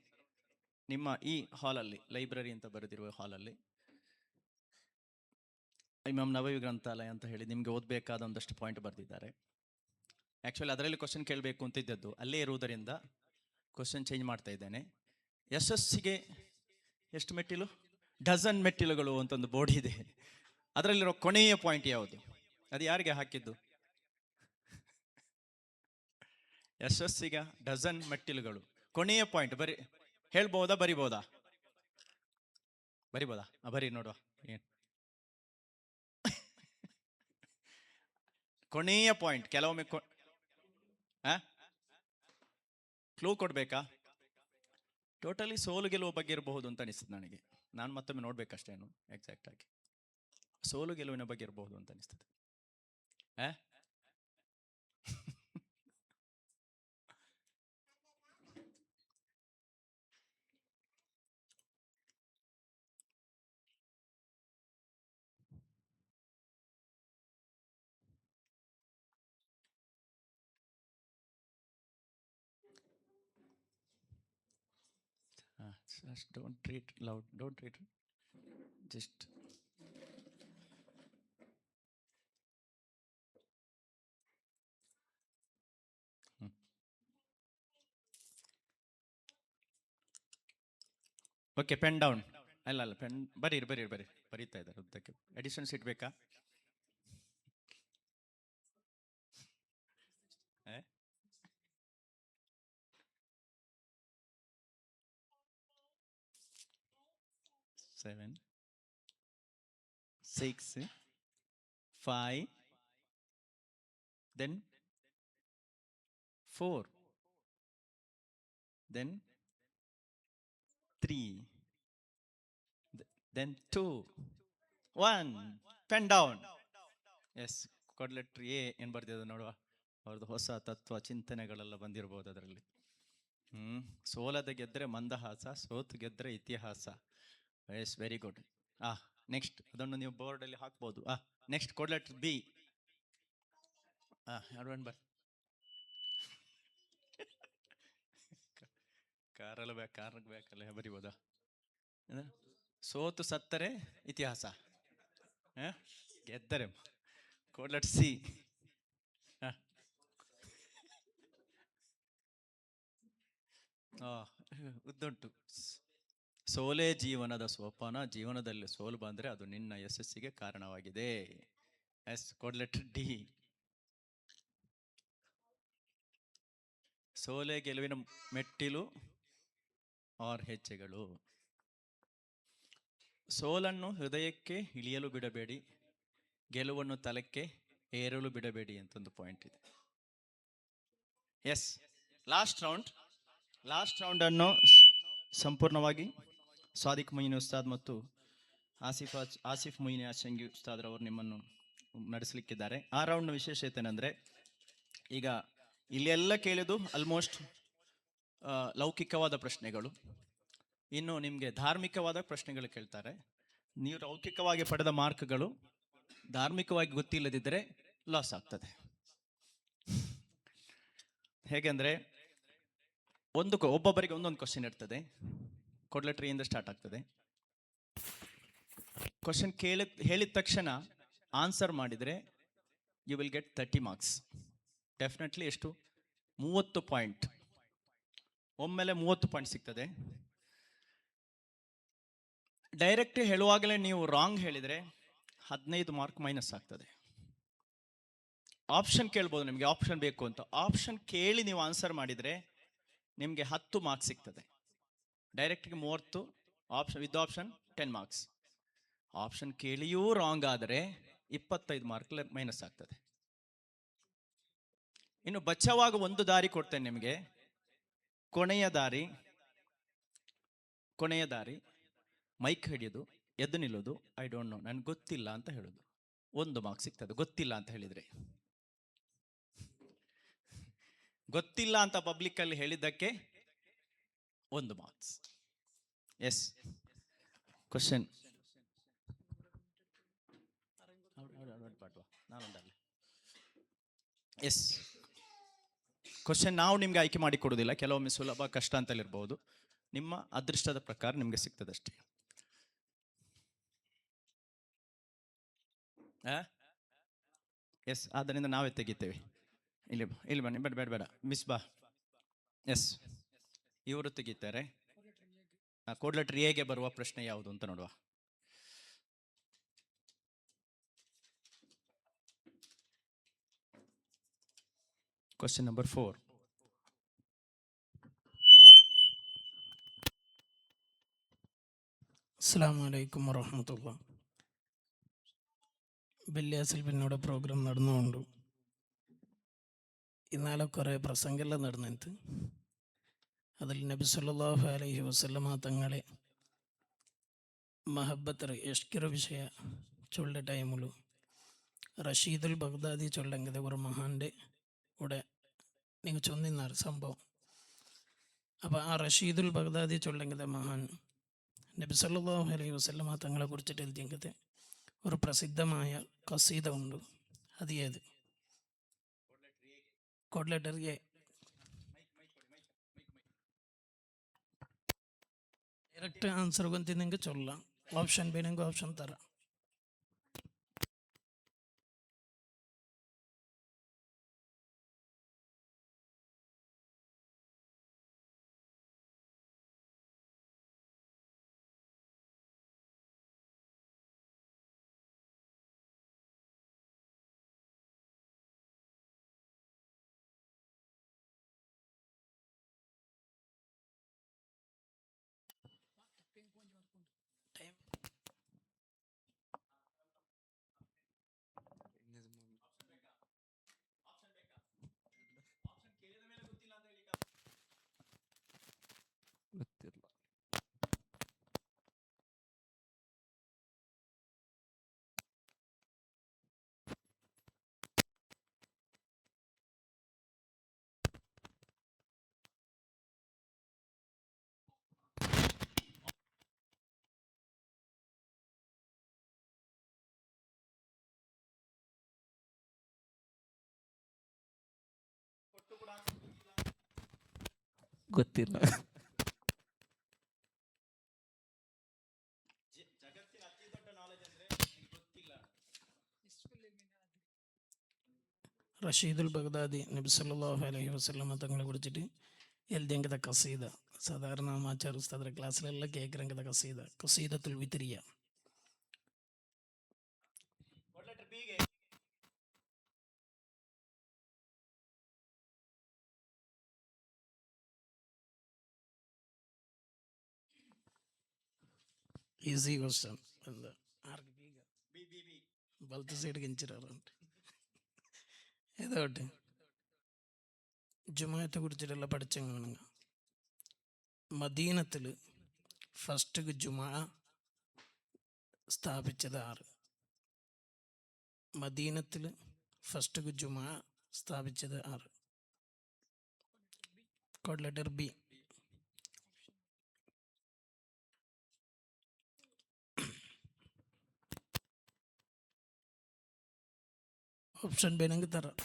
ನಿಮ್ಮ ಈ ಹಾಲಲ್ಲಿ, ಲೈಬ್ರರಿ ಅಂತ ಬರೆದಿರುವ ಹಾಲಲ್ಲಿ ಇಮಾಮ್ ನವವಿ ಗ್ರಂಥಾಲಯ ಅಂತ ಹೇಳಿ ನಿಮಗೆ ಓದಬೇಕಾದ ಒಂದಷ್ಟು ಪಾಯಿಂಟ್ ಬರೆದಿದ್ದಾರೆ. ಆ್ಯಕ್ಚುಲಿ ಅದರಲ್ಲಿ ಕ್ವಶನ್ ಕೇಳಬೇಕು ಅಂತಿದ್ದದ್ದು, ಅಲ್ಲೇ ಇರುವುದರಿಂದ ಕ್ವಶನ್ ಚೇಂಜ್ ಮಾಡ್ತಾ ಇದ್ದೇನೆ. ಯಶಸ್ಸಿಗೆ ಎಷ್ಟು ಮೆಟ್ಟಿಲು? ಡಜನ್ ಮೆಟ್ಟಿಲುಗಳು ಅಂತ ಒಂದು ಬೋರ್ಡ್ ಇದೆ. ಅದರಲ್ಲಿರೋ ಕೊನೆಯ ಪಾಯಿಂಟ್ ಯಾವುದು? ಅದು ಯಾರಿಗೆ ಹಾಕಿದ್ದು? ಯಶಸ್ಸಿಗೆ ಡಜನ್ ಮೆಟ್ಟಿಲುಗಳು, ಕೊನೆಯ ಪಾಯಿಂಟ್ ಹೇಳ್ಬೋದಾ? ಬರಿಬೋದಾ? ಬರಿ ನೋಡುವ. ಕೊನೆಯ ಪಾಯಿಂಟ್. ಕೆಲವೊಮ್ಮೆ ಕ್ಲೂ ಕೊಡ್ಬೇಕಾ? ಟೋಟಲಿ ಸೋಲು ಗೆಲುವು ಬಗ್ಗೆ ಇರಬಹುದು ಅಂತ ಅನಿಸ್ತದೆ ನನಗೆ. ನಾನು ಮತ್ತೊಮ್ಮೆ ನೋಡ್ಬೇಕಷ್ಟೇನು ಎಕ್ಸಾಕ್ಟ್ ಆಗಿ. ಸೋಲು ಗೆಲುವಿನ ಬಗ್ಗೆ ಇರಬಹುದು ಅಂತ ಅನಿಸ್ತದೆ. Just don't read loud. Don't read. Just okay, pen down. ಅಲ್ಲ, ಪೆನ್ ಬರೀರಿ. ಬರೀತಾ ಇದ್ದಾರೆ. ಉದ್ದಕ್ಕೆ ಎಡಿಷನ್ಸ್ ಇಡ್ಬೇಕಾ? Seven 6 5, then 4, then 3, then 2, 1. Pen down. Yes, code letter ಎ ಏನು ಬರ್ತಿದೆ ನೋಡುವ. ಅವ್ರದ್ದು ಹೊಸ ತತ್ವ ಚಿಂತನೆಗಳೆಲ್ಲ ಬಂದಿರಬಹುದು ಅದರಲ್ಲಿ. ಸೋಲದ ಗೆದ್ರೆ ಮಂದಹಾಸ, ಸೋತು ಗೆದ್ರೆ ಇತಿಹಾಸ. S, very good. ನೆಕ್ಸ್ಟ್ ಅದನ್ನು ನೀವು ಬೋರ್ಡಲ್ಲಿ ಹಾಕ್ಬೋದು. Next code letter B. ಬರ್ ಕಾರಲ್ಲ ಬೇಕಲ್ಲ ಬರಿಬೋದಾ? ಸೋತು ಸತ್ತರೆ ಇತಿಹಾಸ, ಗೆದ್ದರೆ ಕೋಡ್ ಲೆಟ್ರ್ ಸಿ. ಉದ್ದುಂಟು. ಸೋಲೆ ಜೀವನದ ಸೋಪಾನ, ಜೀವನದಲ್ಲಿ ಸೋಲು ಬಂದರೆ ಅದು ನಿನ್ನ ಯಶಸ್ಸಿಗೆ ಕಾರಣವಾಗಿದೆ. Yes, code letter D. ಸೋಲೆ ಗೆಲುವಿನ ಮೆಟ್ಟಿಲು ಆರ್ ಹೆಜ್ಜೆಗಳು. ಸೋಲನ್ನು ಹೃದಯಕ್ಕೆ ಇಳಿಯಲು ಬಿಡಬೇಡಿ, ಗೆಲುವನ್ನು ತಲೆಕ್ಕೆ ಏರಲು ಬಿಡಬೇಡಿ ಅಂತೊಂದು ಪಾಯಿಂಟ್ ಇದೆ. ಎಸ್, ಲಾಸ್ಟ್ ರೌಂಡ್ ಅನ್ನು ಸಂಪೂರ್ಣವಾಗಿ ಸಾದಿಕ್ ಮೊಯಿನ್ ಉಸ್ತಾದ್ ಮತ್ತು ಆಸಿಫ್ ಮೊಯಿನ್ ಆಶಂಗಿ ಉಸ್ತಾದ್ರವರು ನಿಮ್ಮನ್ನು ನಡೆಸಲಿಕ್ಕಿದ್ದಾರೆ. ಆ ರೌಂಡ್ನ ವಿಶೇಷತೆ ಏನಂದ್ರೆ, ಈಗ ಇಲ್ಲೆಲ್ಲ ಕೇಳಿದ್ದು ಆಲ್ಮೋಸ್ಟ್ ಲೌಕಿಕವಾದ ಪ್ರಶ್ನೆಗಳು. ಇನ್ನು ನಿಮಗೆ ಧಾರ್ಮಿಕವಾದ ಪ್ರಶ್ನೆಗಳು ಕೇಳ್ತಾರೆ. ನೀವು ಲೌಕಿಕವಾಗಿ ಪಡೆದ ಮಾರ್ಕ್ಗಳು ಧಾರ್ಮಿಕವಾಗಿ ಗೊತ್ತಿಲ್ಲದಿದ್ದರೆ ಲಾಸ್ ಆಗ್ತದೆ. ಹೇಗೆಂದ್ರೆ, ಒಬ್ಬೊಬ್ಬರಿಗೆ ಒಂದೊಂದು ಕ್ವಶನ್ ಇರ್ತದೆ. ಕೋಡ್ ಲೆಟ್ರ್ ಇಂದ ಸ್ಟಾರ್ಟ್ ಆಗ್ತದೆ. ಕ್ವಶನ್ ಹೇಳಿದ ತಕ್ಷಣ ಆನ್ಸರ್ ಮಾಡಿದರೆ you will get 30 marks. Definitely ಎಷ್ಟು? 30 ಪಾಯಿಂಟ್. ಒಮ್ಮೆಲೆ 30 ಪಾಯಿಂಟ್ ಸಿಗ್ತದೆ. ಡೈರೆಕ್ಟ್ ಹೇಳುವಾಗಲೇ ನೀವು ರಾಂಗ್ ಹೇಳಿದರೆ 15 ಮಾರ್ಕ್ ಮೈನಸ್ ಆಗ್ತದೆ. ಆಪ್ಷನ್ ಕೇಳ್ಬೋದು, ನಿಮಗೆ ಆಪ್ಷನ್ ಬೇಕು ಅಂತ. ಆಪ್ಷನ್ ಕೇಳಿ ನೀವು ಆನ್ಸರ್ ಮಾಡಿದರೆ ನಿಮಗೆ 10 ಮಾರ್ಕ್ಸ್ ಸಿಗ್ತದೆ. ಡೈರೆಕ್ಟ್ಗೆ 30, option with option 10 marks. Option ಕೇಳಿಯೂ ರಾಂಗ್ ಆದರೆ 25 ಮಾರ್ಕ್ ಮೈನಸ್ ಆಗ್ತದೆ. ಇನ್ನು ಬಚಾವಾಗ ಒಂದು ದಾರಿ ಕೊಡ್ತೇನೆ ನಿಮಗೆ. ಕೊನೆಯ ದಾರಿ ಮೈಕ್ ಹಿಡಿಯೋದು, ಎದ್ದು ನಿಲ್ಲೋದು, ಐ ಡೋಂಟ್ ನೋ, ನನ್ಗೆ ಗೊತ್ತಿಲ್ಲ ಅಂತ ಹೇಳೋದು. 1 ಮಾರ್ಕ್ಸ್ ಸಿಗ್ತದೆ ಗೊತ್ತಿಲ್ಲ ಅಂತ ಹೇಳಿದ್ರೆ. ಗೊತ್ತಿಲ್ಲ ಅಂತ ಪಬ್ಲಿಕ್ ಅಲ್ಲಿ ಹೇಳಿದ್ದಕ್ಕೆ 1 marks. Yes, question yes, question ನಾವು ನಿಮ್ಗೆ ಆಯ್ಕೆ ಮಾಡಿ ಕೊಡೋದಿಲ್ಲ. ಕೆಲವೊಮ್ಮೆ ಸುಲಭ ಕಷ್ಟ ಅಂತಲ್ಲಿರ್ಬೋದು. ನಿಮ್ಮ ಅದೃಷ್ಟದ ಪ್ರಕಾರ ನಿಮ್ಗೆ ಸಿಗ್ತದಷ್ಟೇ. ಎಸ್, ಆದ್ದರಿಂದ ನಾವೇ ತೆಗಿತೇವೆ. ಇಲ್ಲಿ ಬನ್ನಿ, ಬೇಡ ಮಿಸ್ ಬಾ. ಎಸ್, ಇವರು ತೆಗಿತಾರೆ. ಕೋಡ್ ಲೆಟ್ರ್ ಎಗೆ ಬರುವ ಪ್ರಶ್ನೆ ಯಾವುದು ಅಂತ ನೋಡುವ. Question number 4. അസ്സലാമു അലൈക്കും വറഹ്മത്തുള്ളാ. വെള്ളിയാഴ്ച പിന്നോട് പ്രോഗ്രാം നടന്നുകൊണ്ടു. ഇന്നാലെ കുറേ പ്രസംഗമെല്ലാം നടന്നിട്ട് അതിൽ നബി സല്ലല്ലാഹു അലൈഹി വസല്ലമ തങ്ങളെ మహబ్బత్ ఎష్కిర విషయ ചൊല്ല ടൈമുള്ളൂ റഷീദുൽ ബഗ്ദാദി ചൊല്ലെങ്കിലെ ഒരു മഹാൻ്റെ കൂടെ നിങ്ങൾ ചൊന്നിന്നാറ് സംഭവം. അപ്പോൾ ആ റഷീദുൽ ബഗ്ദാദി ചൊല്ലെങ്കിലെ മഹാൻ നബി സല്ലല്ലാഹു അലൈഹി വസല്ലമ തങ്ങളെ കുറിച്ചിട്ട് എഴുതിയെങ്കിൽ ഒരു പ്രസിദ്ധമായ കസീദ ഉണ്ട്. അത് ഏത്? Code letter A. Direct answer ಗೊಂತಿದ್ದಂಗೆ ಚೊಲ್ಲ. ಆಪ್ಷನ್ ಬೇಡಂಗೆ ಆಪ್ಷನ್ ತರ. ಗೊತ್ತಿಲ್ಲ. റഷീദുൽ ബഗ്ദാദി നബി സല്ലല്ലാഹു അലൈഹി വസല്ലമ തങ്ങളെ കുറിച്ചിട്ട് എഴുതിയങ്കത കസീദ. സാധാരണ മാച്ചാർ ഉസ്താദിന്റെ ക്ലാസ്സിലെല്ലാം കേൾക്കുറങ്കത കസീദ, കസീദത്തുൽ വിത്രിയ. Easy question. എന്താ ആർക്ക് വലത്ത് സൈഡ് കെഞ്ചിറാറുണ്ട്. ഏതോട്ടെ ജുമായത്തെ കുറിച്ചിട്ടുള്ള പഠിച്ചങ്ങാണുങ്ങ. മദീനത്തിൽ ഫസ്റ്റ് ജുമാ സ്ഥാപിച്ചത് ആറ്. മദീനത്തിൽ ഫസ്റ്റ് ജുമാ സ്ഥാപിച്ചത് ആറ്. Code letter B. ഓപ്ഷൻ വേണമെങ്കിൽ തരാം.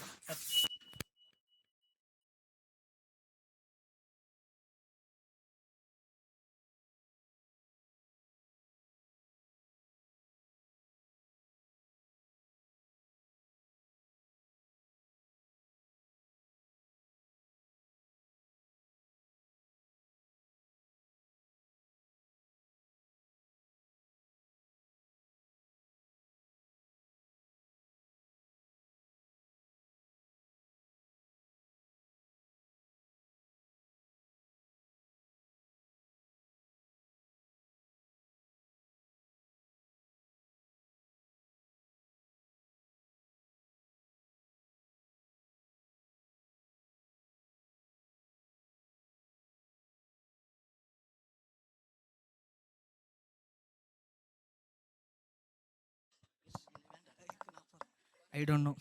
I don't know.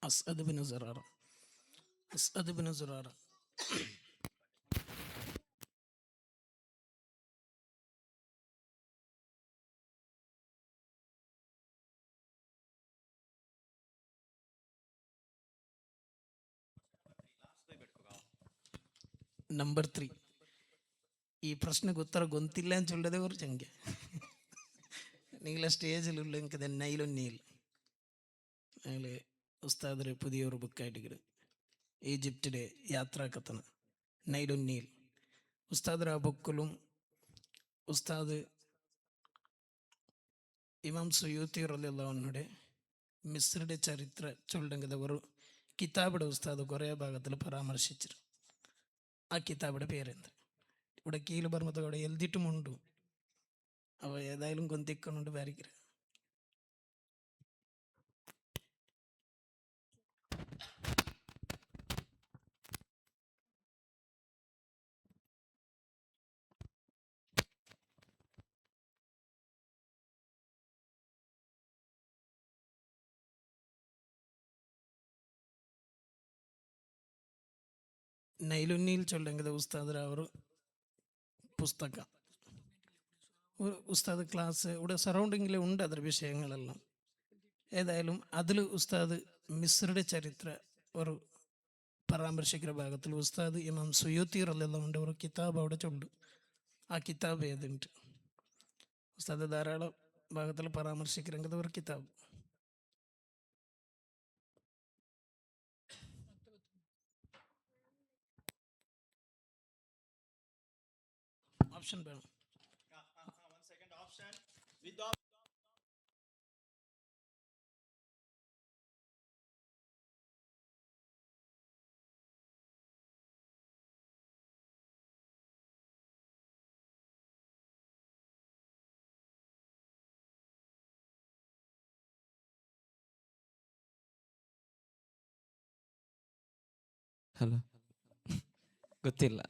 Asad bin Zurara. Asad bin Zurara. Number 3. ಈ ಪ್ರಶ್ನೆಗೆ ಉತ್ತರ ಗೊತ್ತಿಲ್ಲ ಅಂತ ಹೇಳೋದೇ ಕುರಿച്ച് ಹಂಗೆ നിങ്ങളെ സ്റ്റേജിലുള്ള എനിക്ക് നൈലൊന്നീൽ ഞങ്ങൾ ഉസ്താദിന് പുതിയൊരു ബുക്കായിട്ട് ഈജിപ്തിലെ യാത്രാക്കത്തണ് നൈലൊന്നീൽ. ഉസ്താദിന് ആ ബുക്കിലും ഉസ്താദ് ഇമാം സുയൂത്തി റളിയല്ലാഹു അൻഹുടെ മിസ്രിയുടെ ചരിത്ര ചൊല്ലങ്കത ഒരു കിതാബിടെ ഉസ്താദ് കുറേ ഭാഗത്തിൽ പരാമർശിച്ചിരുന്നു. ആ കിതാബിടെ പേരെന്ത്? ഇവിടെ കീഴ് പറഞ്ഞത് അവിടെ എഴുതിയിട്ടുമുണ്ട്. അവ ഏതായാലും കൊന്തിക്കൊണ്ട് വരയ്ക്കരുത്. ನೈಲುನ್ನೀಲ್ ಚೊಲ್ಲಂಗದ ಉಸ್ತಾದರ ಅವರು പുസ്തക ഉസ്താദ് ക്ലാസ് ഇവിടെ സറൗണ്ടിങ്ങിൽ ഉണ്ട് അതിൽ വിഷയങ്ങളെല്ലാം. ഏതായാലും അതിൽ ഉസ്താദ് മിസ്രിയുടെ ചരിത്ര ഒരു പരാമർശിക്കുന്ന ഭാഗത്തിൽ ഉസ്താദ് ഇമാം സുയൂത്തി റളിയല്ലാഹു അൻഹു ഒരു കിതാബ് അവിടെ ചൊല്ലും. ആ കിതാബ് ഏതുണ്ട്? ഉസ്താദ് ധാരാളം ഭാഗത്തിൽ പരാമർശിക്കുന്ന ഒരു കിതാബ്. ഓപ്ഷൻ വേണം. ಹಲೋ, ಗೊತ್ತಿಲ್ಲ.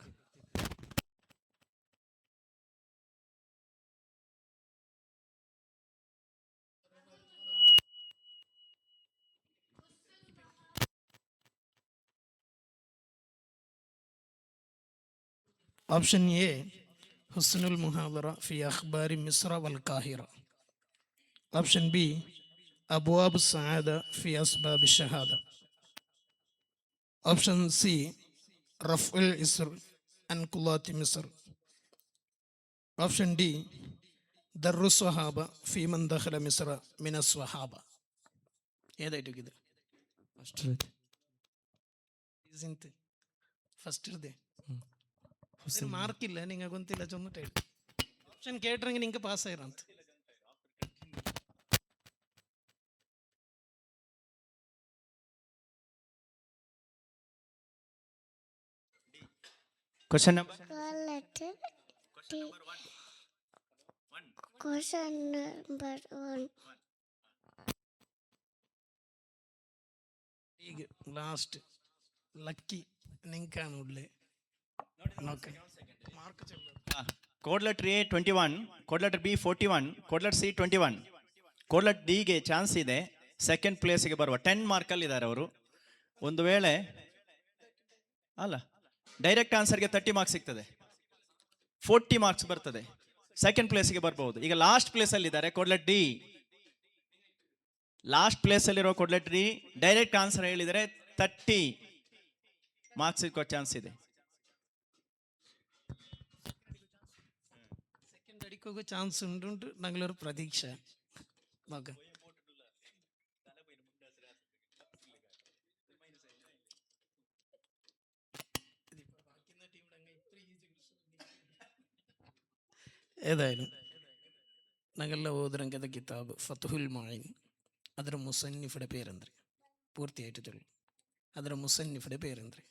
ഓപ്ഷൻ എ ഹുസ്നുൽ മുഹാദറ ഫി അഖ്ബാരി മിസ്ര വൽ കാഹിറ. Option B أبواب السعادة في أسباب الشهادة. Option C رفع الإسر أنقلات مصر. Option D در الصحابة في من دخل مصر من الصحابة. ഏതായിട്ട് ഇത് ഫസ്റ്റ് ഇതേ മാർക്കില്ല നിങ്ങൾ ಗೊಂತಿಲ್ಲ ചൊന്നിട്ട് ഓപ്ഷൻ കേട്ടിറങ്ങി നിങ്ങൾക്ക് പാസ് ആയിರಂತ. Question number Letter D. Question number 1. ಈಗ ಲಾಸ್ಟ್ ಲಕ್ಕಿ ನಿಂಕಾನು ಉಳ್ಳೆ mark code letter A 21, code letter B 41, code letter C 21, code letter ಡಿಗೆ ಚಾನ್ಸ್ ಇದೆ ಸೆಕೆಂಡ್ ಪ್ಲೇಸ್ಗೆ ಬರುವ. 10 ಮಾರ್ಕಲ್ಲಿ ಇದ್ದಾರೆ ಅವರು. ಒಂದು ವೇಳೆ ಅಲ್ಲ ಡೈರೆಕ್ಟ್ ಆನ್ಸರ್ಗೆ 30 ಮಾರ್ಕ್ಸ್ ಸಿಗ್ತದೆ, 40 ಮಾರ್ಕ್ಸ್ ಬರ್ತದೆ, ಸೆಕೆಂಡ್ ಪ್ಲೇಸ್ಗೆ ಬರ್ಬೋದು. ಈಗ ಲಾಸ್ಟ್ ಪ್ಲೇಸಲ್ಲಿ ಇದ್ದಾರೆ ಕೋಡ್ ಲೆಟರ್ ಡಿ. ಲಾಸ್ಟ್ ಪ್ಲೇಸಲ್ಲಿರೋ code letter D direct answer ಹೇಳಿದರೆ 30 ಮಾರ್ಕ್ಸ್ ಸಿಕ್ಕೋ ಚಾನ್ಸ್ ಇದೆ. ಸೆಕೆಂಡ್ ಅಡಿಕೋಗೋ ಚಾನ್ಸ್ ಉಂಟು ನಂಗಳೊരു പ്രതീക്ഷ നോക്കാം. ഏതായാലും ഞങ്ങളുടെ ഓതുರಂಗದ ಕಿತಾಬ್ ಫತಹುಲ್ ಮುഈನ್, ಅದರ ಮುಸನ್ನಿಫುടെ പേരെಂದ್ರೆ ಪೂರ್ತಿಯಾയിട്ട് ಚೊಲ್ಲಿ. ಅದರ ಮುಸನ್ನಿಫುടെ പേരെಂದ್ರೆ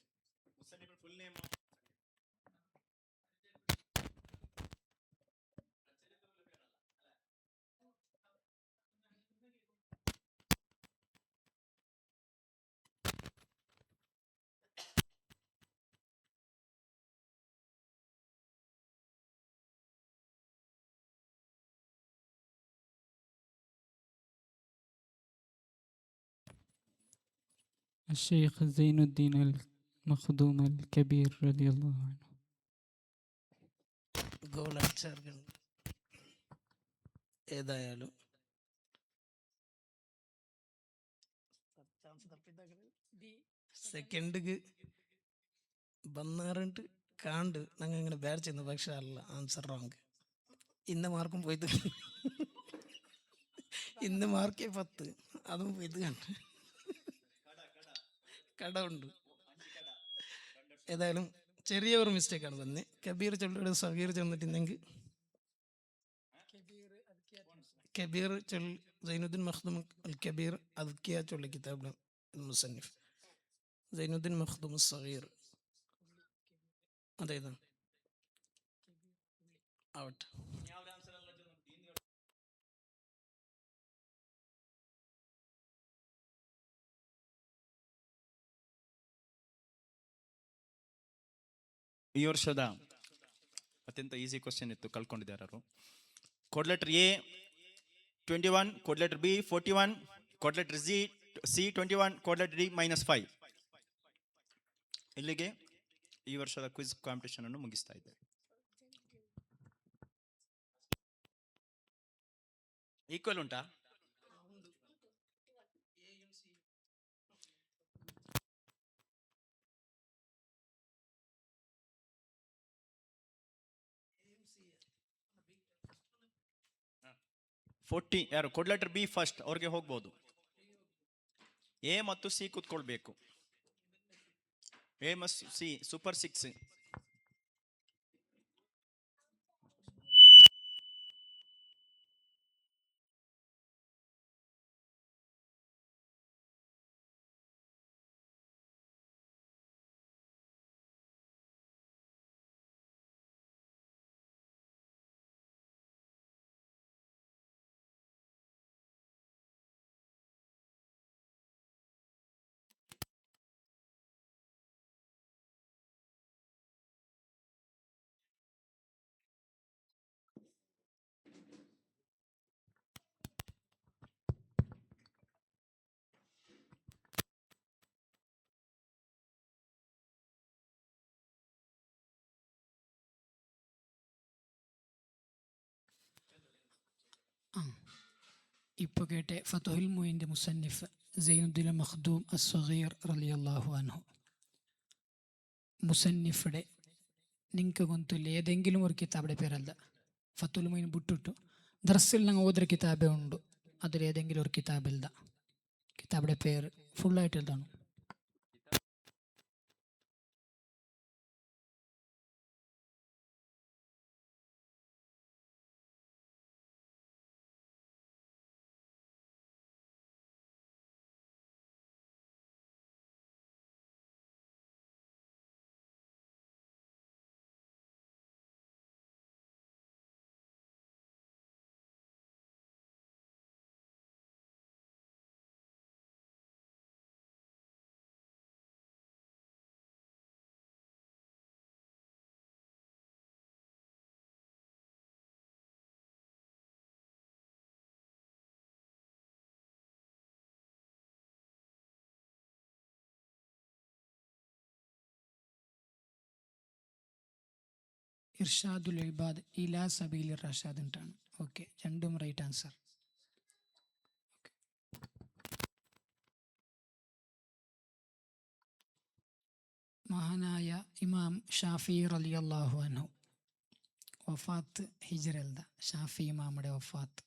الشيخ زين الدين المخدوم الكبير رضي الله عنه. ഗോൾ അടിച്ചാർകൾ. ഏതായാലും സെക്കൻഡ് ബന്നാറുണ്ട് കാണ്ട് ഞങ്ങൾ ഇങ്ങനെ ബാറ്റ് ചെയ്യുന്നു. പക്ഷെ അല്ല, ആൻസർ റോങ്. ഇന്ന് മാർക്കും പോയത് ഇന്ന് മാർക്കേ 10, അതും പോയത് കണ്ട് കട ഉണ്ട്. ഏതായാലും ചെറിയ ഒരു മിസ്റ്റേക്കാണ് തന്നെ. കബീർ ചൊല്ലിയുടെ സഗീർ ചെന്നിട്ടുണ്ടെങ്കിൽ കബീർ ചൊല്ലി സൈനുദ്ദീൻ മഖ്ദൂം അൽ കബീർ അദ്കിയ ചൊല്ലി കിതാബ് മുസന്നിഫ് സൈനുദ്ദീൻ മഖ്ദൂം സഗീർ അതേതാ ആവട്ടെ. ಈ ವರ್ಷದ ಅತ್ಯಂತ ಈಸಿ ಕ್ವಶನ್ ಇತ್ತು, ಕಳ್ಕೊಂಡಿದ್ದಾರೆ ಅವರು. Code letter A 21, code letter B 41, code letter C 21, code letter D -5. ಇಲ್ಲಿಗೆ ಈ ವರ್ಷದ ಕ್ವಿಜ್ ಕಾಂಪಿಟೇಷನ್ ಅನ್ನು ಮುಗಿಸ್ತಾ ಇದ್ದೇವೆ. ಈಕ್ವಲ್ ಉಂಟಾ? ಯಾರು ಕೋಡ್ ಲೆಟರ್ ಬಿ ಫಸ್ಟ್ ಅವ್ರಿಗೆ ಹೋಗ್ಬೋದು. ಎ ಮತ್ತು ಸಿ ಕೂತ್ಕೊಳ್ಬೇಕು. ಎ ಮತ್ತು ಸಿ ಸೂಪರ್ 6. ഇപ്പോൾ കേട്ടെ ഫതുഹുൽ മുയിൻ്റെ മുസന്നിഫ് സൈനുദ്ദീൻ മഖ്ദൂം അസ്സഗീർ റളിയല്ലാഹു അൻഹു ಮುಸನ್ನಿಫ್ಡೆ ನಿಂಗೆ ಗೊಂತುಲ್ಲಿ ಏದೆಂಗಿലും ഒരു കിതാബിടെ പേരല്ല ഫത്തുൽ മുയിൻ ಬಿಟ್ಟುಟ್ಟು ദർസിൽ ഞങ്ങൾ ഓതര കിതാബേ ഉണ്ട് അതിൽ ഏതെങ്കിലും ഒരു കിതാബ് എഴുതാം കിതാബിടെ പേര് ഫുള്ളായിട്ട് എഴുതാണ് ഇർഷാദുൽ ഇബാദ് ഇലാ സബീൽ റഷാദ് എന്നിട്ടാണ്. ഓക്കെ, രണ്ടും റൈറ്റ് ആൻസർ. മഹാനായ ഇമാം ഷാഫി റളിയല്ലാഹു അൻഹു വഫാത്ത് ഹിജ്റൽദ ഷാഫി ഇമാമുടെ വഫാത്ത്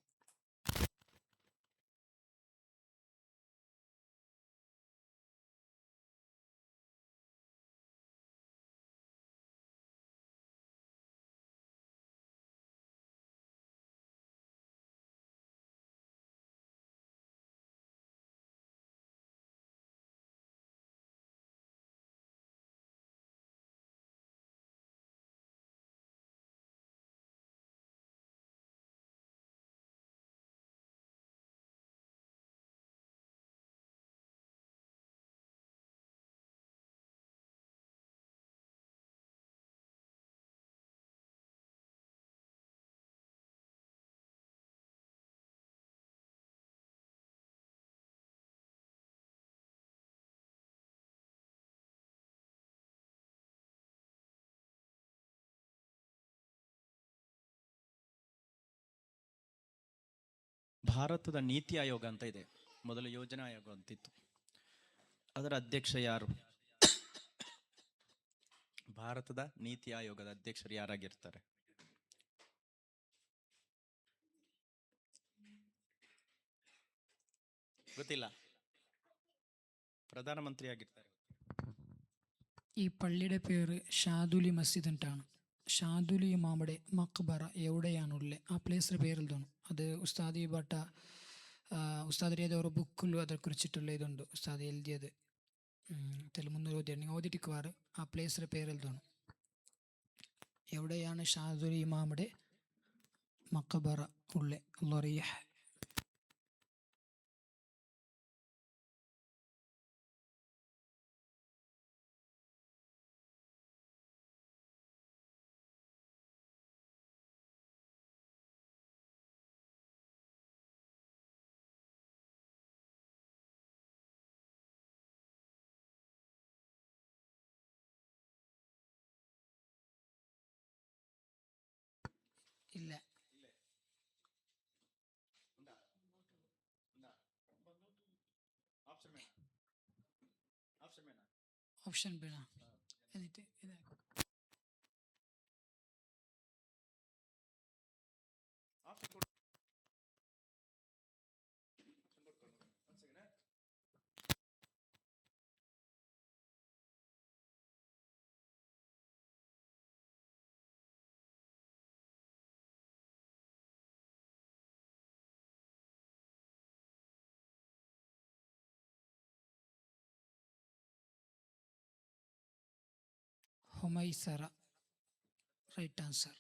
ಭಾರತದ ನೀತಿ ಆಯೋಗ ಅಂತ ಇದೆ, ಮೊದಲು ಯೋಜನಾ ಆಯೋಗ ಅಂತಿತ್ತು. ಅದರ ಅಧ್ಯಕ್ಷ ಯಾರು? ಭಾರತದ ನೀತಿ ಆಯೋಗದ ಅಧ್ಯಕ್ಷರು ಯಾರಾಗಿರ್ತಾರೆ? ಗೊತ್ತಿಲ್ಲ. പ്രധാനമന്ത്രി ಆಗಿರ್ತಾರೆ. ഈ പള്ളിയുടെ പേര് ഷാദുലി മസ്ജിദ് എന്നിട്ടാണ്. ഷാദുലി ഇമാമുടെ മക്ബറ എവിടെയാണുള്ളത്? ആ പ്ലേസിൻ്റെ പേരെഴുതണം. അത് ഉസ്താദ് ഭട്ട ഉസ്താദിൻ്റെ ഏതോ ബുക്കിലും അതെ കുറിച്ചിട്ടുള്ള ഇതുണ്ട്. ഉസ്താദ് എഴുതിയത് തെലുമുന്ന് ഓതിയാണ്. നിങ്ങൾ ഓതിട്ടിക്കുവാറ് ആ പ്ലേസിൻ്റെ പേരെഴുതണം. എവിടെയാണ് ഷാദുലി ഇമാമുടെ മക്ബറ ഉള്ളത്? ലറിയഹ്. ഇല്ല, ഓപ്ഷൻ ബി. എന്നിട്ട് ഇതാക്കും. ഹുമൈസറ റൈറ്റ് ആൻസർ.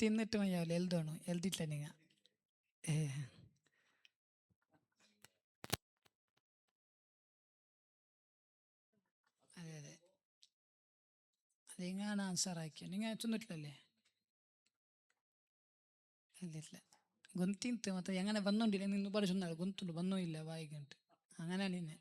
തിന്നിട്ട് മതിയാവില്ല, എഴുതണോ? എഴുതിയിട്ടില്ല നിങ്ങൾ? അതെ അതെ, അതെങ്ങാണ് ആൻസർ ആക്കിയ നിങ്ങൾ തിന്നിട്ടില്ലല്ലേ? ಎಲ್ಲಿಲ್ಲ ಗೊಂತಿಂತು ಮತ್ತೆ ಹೆಂಗನೆ ಬಂದೊಂಡಿಲ್ಲ ನಿನ್ನ ಬರೋ ಸುಮ್ಮನೆ ಗೊಂತುಂಡು ಬಂದೋ ಇಲ್ಲ ಬಾಯಿಗಂಟು അങ്ങനെ ನಿನ್ನೆ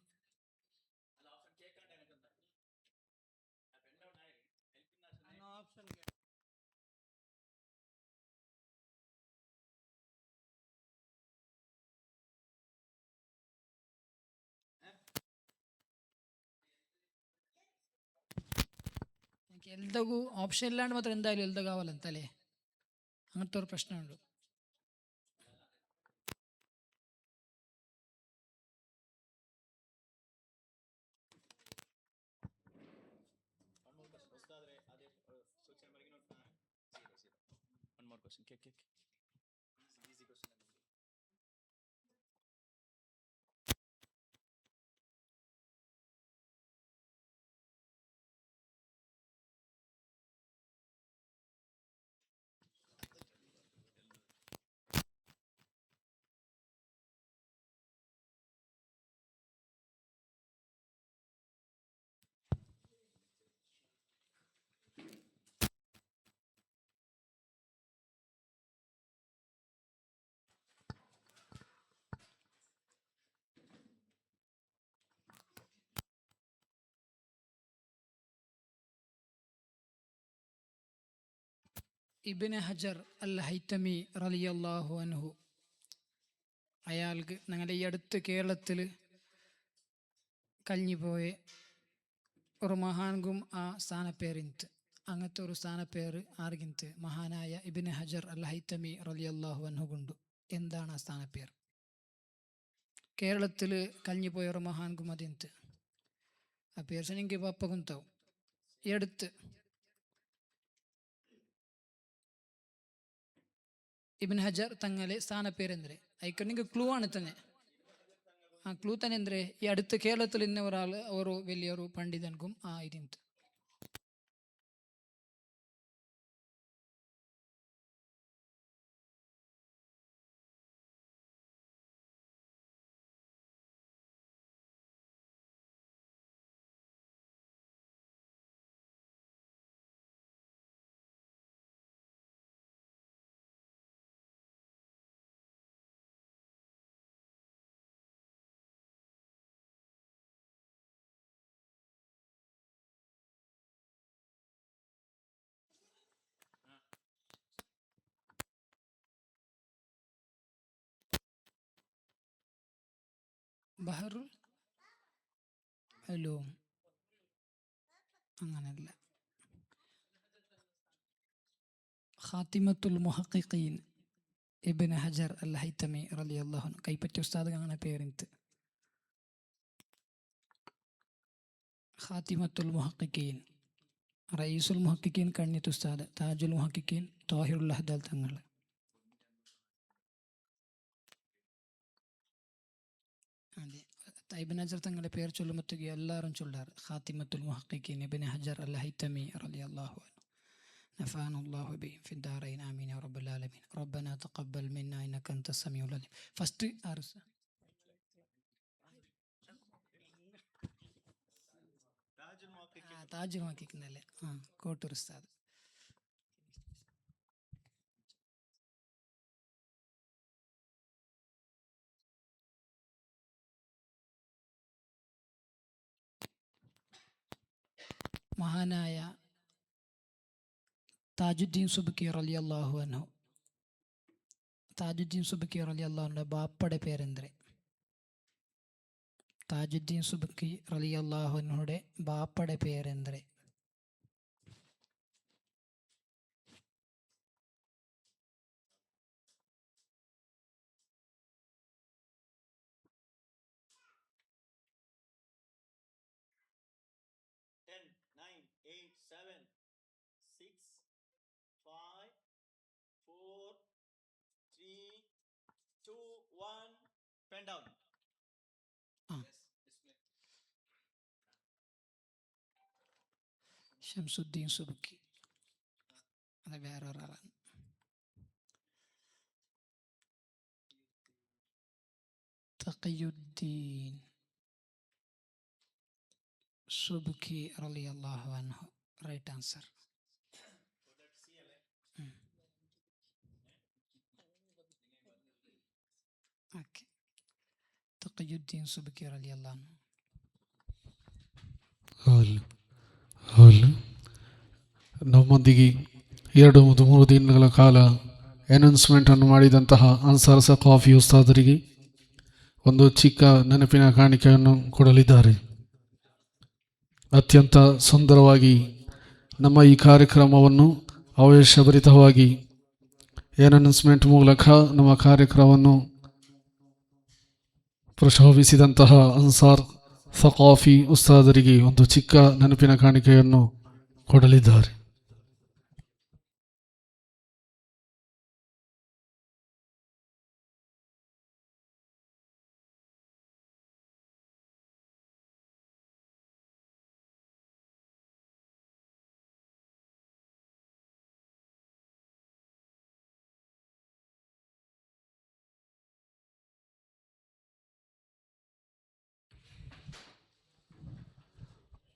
എൽതകു ഓപ്ഷൻ ഇല്ലാണ്ട് മാത്രം എന്തായാലും എൽത കാവാലന്തല്ലേ, അങ്ങനത്തെ ഒരു പ്രശ്നമുണ്ട്. ഇബ്നു ഹജർ അൽ ഹൈതമി റളിയല്ലാഹു അൻഹു അയാൾക്ക് ഞങ്ങളുടെ ഈ അടുത്ത് കേരളത്തിൽ കഴിഞ്ഞുപോയ ഒരു മഹാൻകും ആ സ്ഥാനപ്പേരിന്ത് അങ്ങനത്തെ ഒരു സ്ഥാനപ്പേര് ആർഗിന്ത് മഹാനായ ഇബ്നു ഹജർ അൽ ഹൈതമി റളിയല്ലാഹു അൻഹു കൊണ്ടു. എന്താണ് ആ സ്ഥാനപ്പേർ? കേരളത്തിൽ കഴിഞ്ഞുപോയ ഒരു മഹാൻകും അതിന്ത് ആ പേര് എനിക്ക് പപ്പ കുന്താവും. ഈ അടുത്ത് ഇബ്നു ഹജർ തങ്ങളെ സ്ഥാനപ്പേരെന്തരെ അയക്കണെങ്കിൽ ക്ലൂ ആണ് തന്നെ. ആ ക്ലൂ തന്നെ എന്തരെ ഈ അടുത്ത് കേരളത്തിൽ ഇന്ന ഒരാൾ ഒരു വലിയൊരു പണ്ഡിതൻകും ആ ഇതിന്ത്. ബഹറുൽ ഉലൂം അങ്ങനല്ല, ഖാത്തിമത്തുൽ മുഹഖിഖീൻ ഇബ്നു ഹജർ അൽ ഹൈതമി റളിയല്ലാഹു അൻഹു കൈപ്പറ്റിയ ഉസ്താദ് അങ്ങനെ പേരിന്ത്. ഖാത്തിമത്തുൽ മുഹഖിഖീൻ റയീസുൽ മുഹഖിഖീൻ കണ്ണിത്ത് ഉസ്താദ് താജുൽ മുഹഖിഖീൻ താഹിറുൽ അഹ്ദൽ തങ്ങൾ. അതെ, ഇബ്നു ഹജർ തങ്ങളുടെ പേര് ചൊല്ലുമ്പോഴത്തേക്ക് എല്ലാവരും ചൊല്ലാറ് ഖാത്തിമത്തുൽ മുഹഖിഖീൻ ഇബ്നു ഹജർ അൽ ഹൈതമി റളിയല്ലാഹു അൻഹു. نفعنا الله به في الدارين آمين يا رب العالمين. ربنا تقبل منا إنك أنت السميع العليم. فست أرس താജുൽ മുഹഖിഖീൻ അല്ലേ? കോട്ടൂർ ഉസ്താദ്. മഹാനായ താജുദ്ദീൻ സുബ്കി റളിയല്ലാഹു അൻഹു, താജുദ്ദീൻ സുബ്കി റളിയല്ലാഹു അൻഹുവിന്റെ ബാപ്പയുടെ പേരെന്തരെ? താജുദ്ദീൻ സുബ്കി റളിയല്ലാഹു അൻഹുയുടെ ബാപ്പയുടെ പേരെന്തരെ? ഷംസുദ്ദീൻ സുബ്കി, അത് വേറൊരാളാണ്. തഖിയുദ്ദീൻ സുബ്കി റളിയല്ലാഹു അൻഹു, റൈറ്റ് ആൻസർ. ಓಕೆ, ತಖಿಯುದ್ದೀನ್ ಸುಬ್ಕಿ ರಲಿಯಲ್ಲಾಹು ಅನ್ಹು. ನಮ್ಮೊಂದಿಗೆ 2-3 ದಿನಗಳ ಕಾಲ ಅನೌನ್ಸ್ಮೆಂಟನ್ನು ಮಾಡಿದಂತಹ ಅನ್ಸಾರ್ ಸಖಾಫಿ ಉಸ್ತಾದರಿಗೆ ಒಂದು ಚಿಕ್ಕ ನೆನಪಿನ ಕಾಣಿಕೆಯನ್ನು ಕೊಡಲಿದ್ದಾರೆ. ಅತ್ಯಂತ ಸುಂದರವಾಗಿ ನಮ್ಮ ಈ ಕಾರ್ಯಕ್ರಮವನ್ನು ಆವೇಶಭರಿತವಾಗಿ ಅನೌನ್ಸ್ಮೆಂಟ್ ಮೂಲಕ ನಮ್ಮ ಕಾರ್ಯಕ್ರಮವನ್ನು ಪ್ರಶೋಭಿಸಿದಂತಹ ಅನ್ಸಾರ್ ಸಕಾಫಿ ಉಸ್ತಾದರಿಗೆ ಒಂದು ಚಿಕ್ಕ ನೆನಪಿನ ಕಾಣಿಕೆಯನ್ನು ಕೊಡಲಿದ್ದಾರೆ.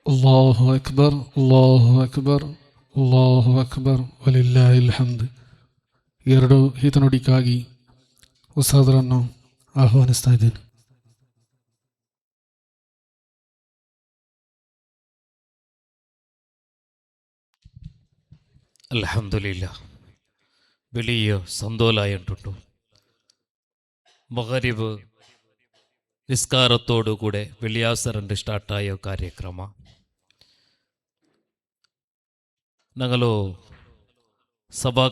ಅಲ್ಲಾಹು ಅಕ್ಬರ್, ಅಲ್ಲಾಹು ಅಕ್ಬರ್, ಅಲ್ಲಾಹು ಅಕ್ಬರ್, ವಲಿಲ್ಲಾಹಿಲ್ ಹಮ್ದ್. ಎರಡು ಹಿತನುಡಿಗಾಗಿ ಉಸ್ತಾದರನ್ನು ಆಹ್ವಾನಿಸ್ತಾ ಇದ್ದೇನೆ. അൽഹംദുലില്ല. വലിയ സന്തോഷമായിട്ടുണ്ടു. മഗ്രിബ് നിസ്കാരത്തോടുകൂടെ വെള്ളിയാസറിൻ്റെ സ്റ്റാർട്ടായ ಕಾರ್ಯಕ್ರಮ. ഞങ്ങളോ ಸಭಾ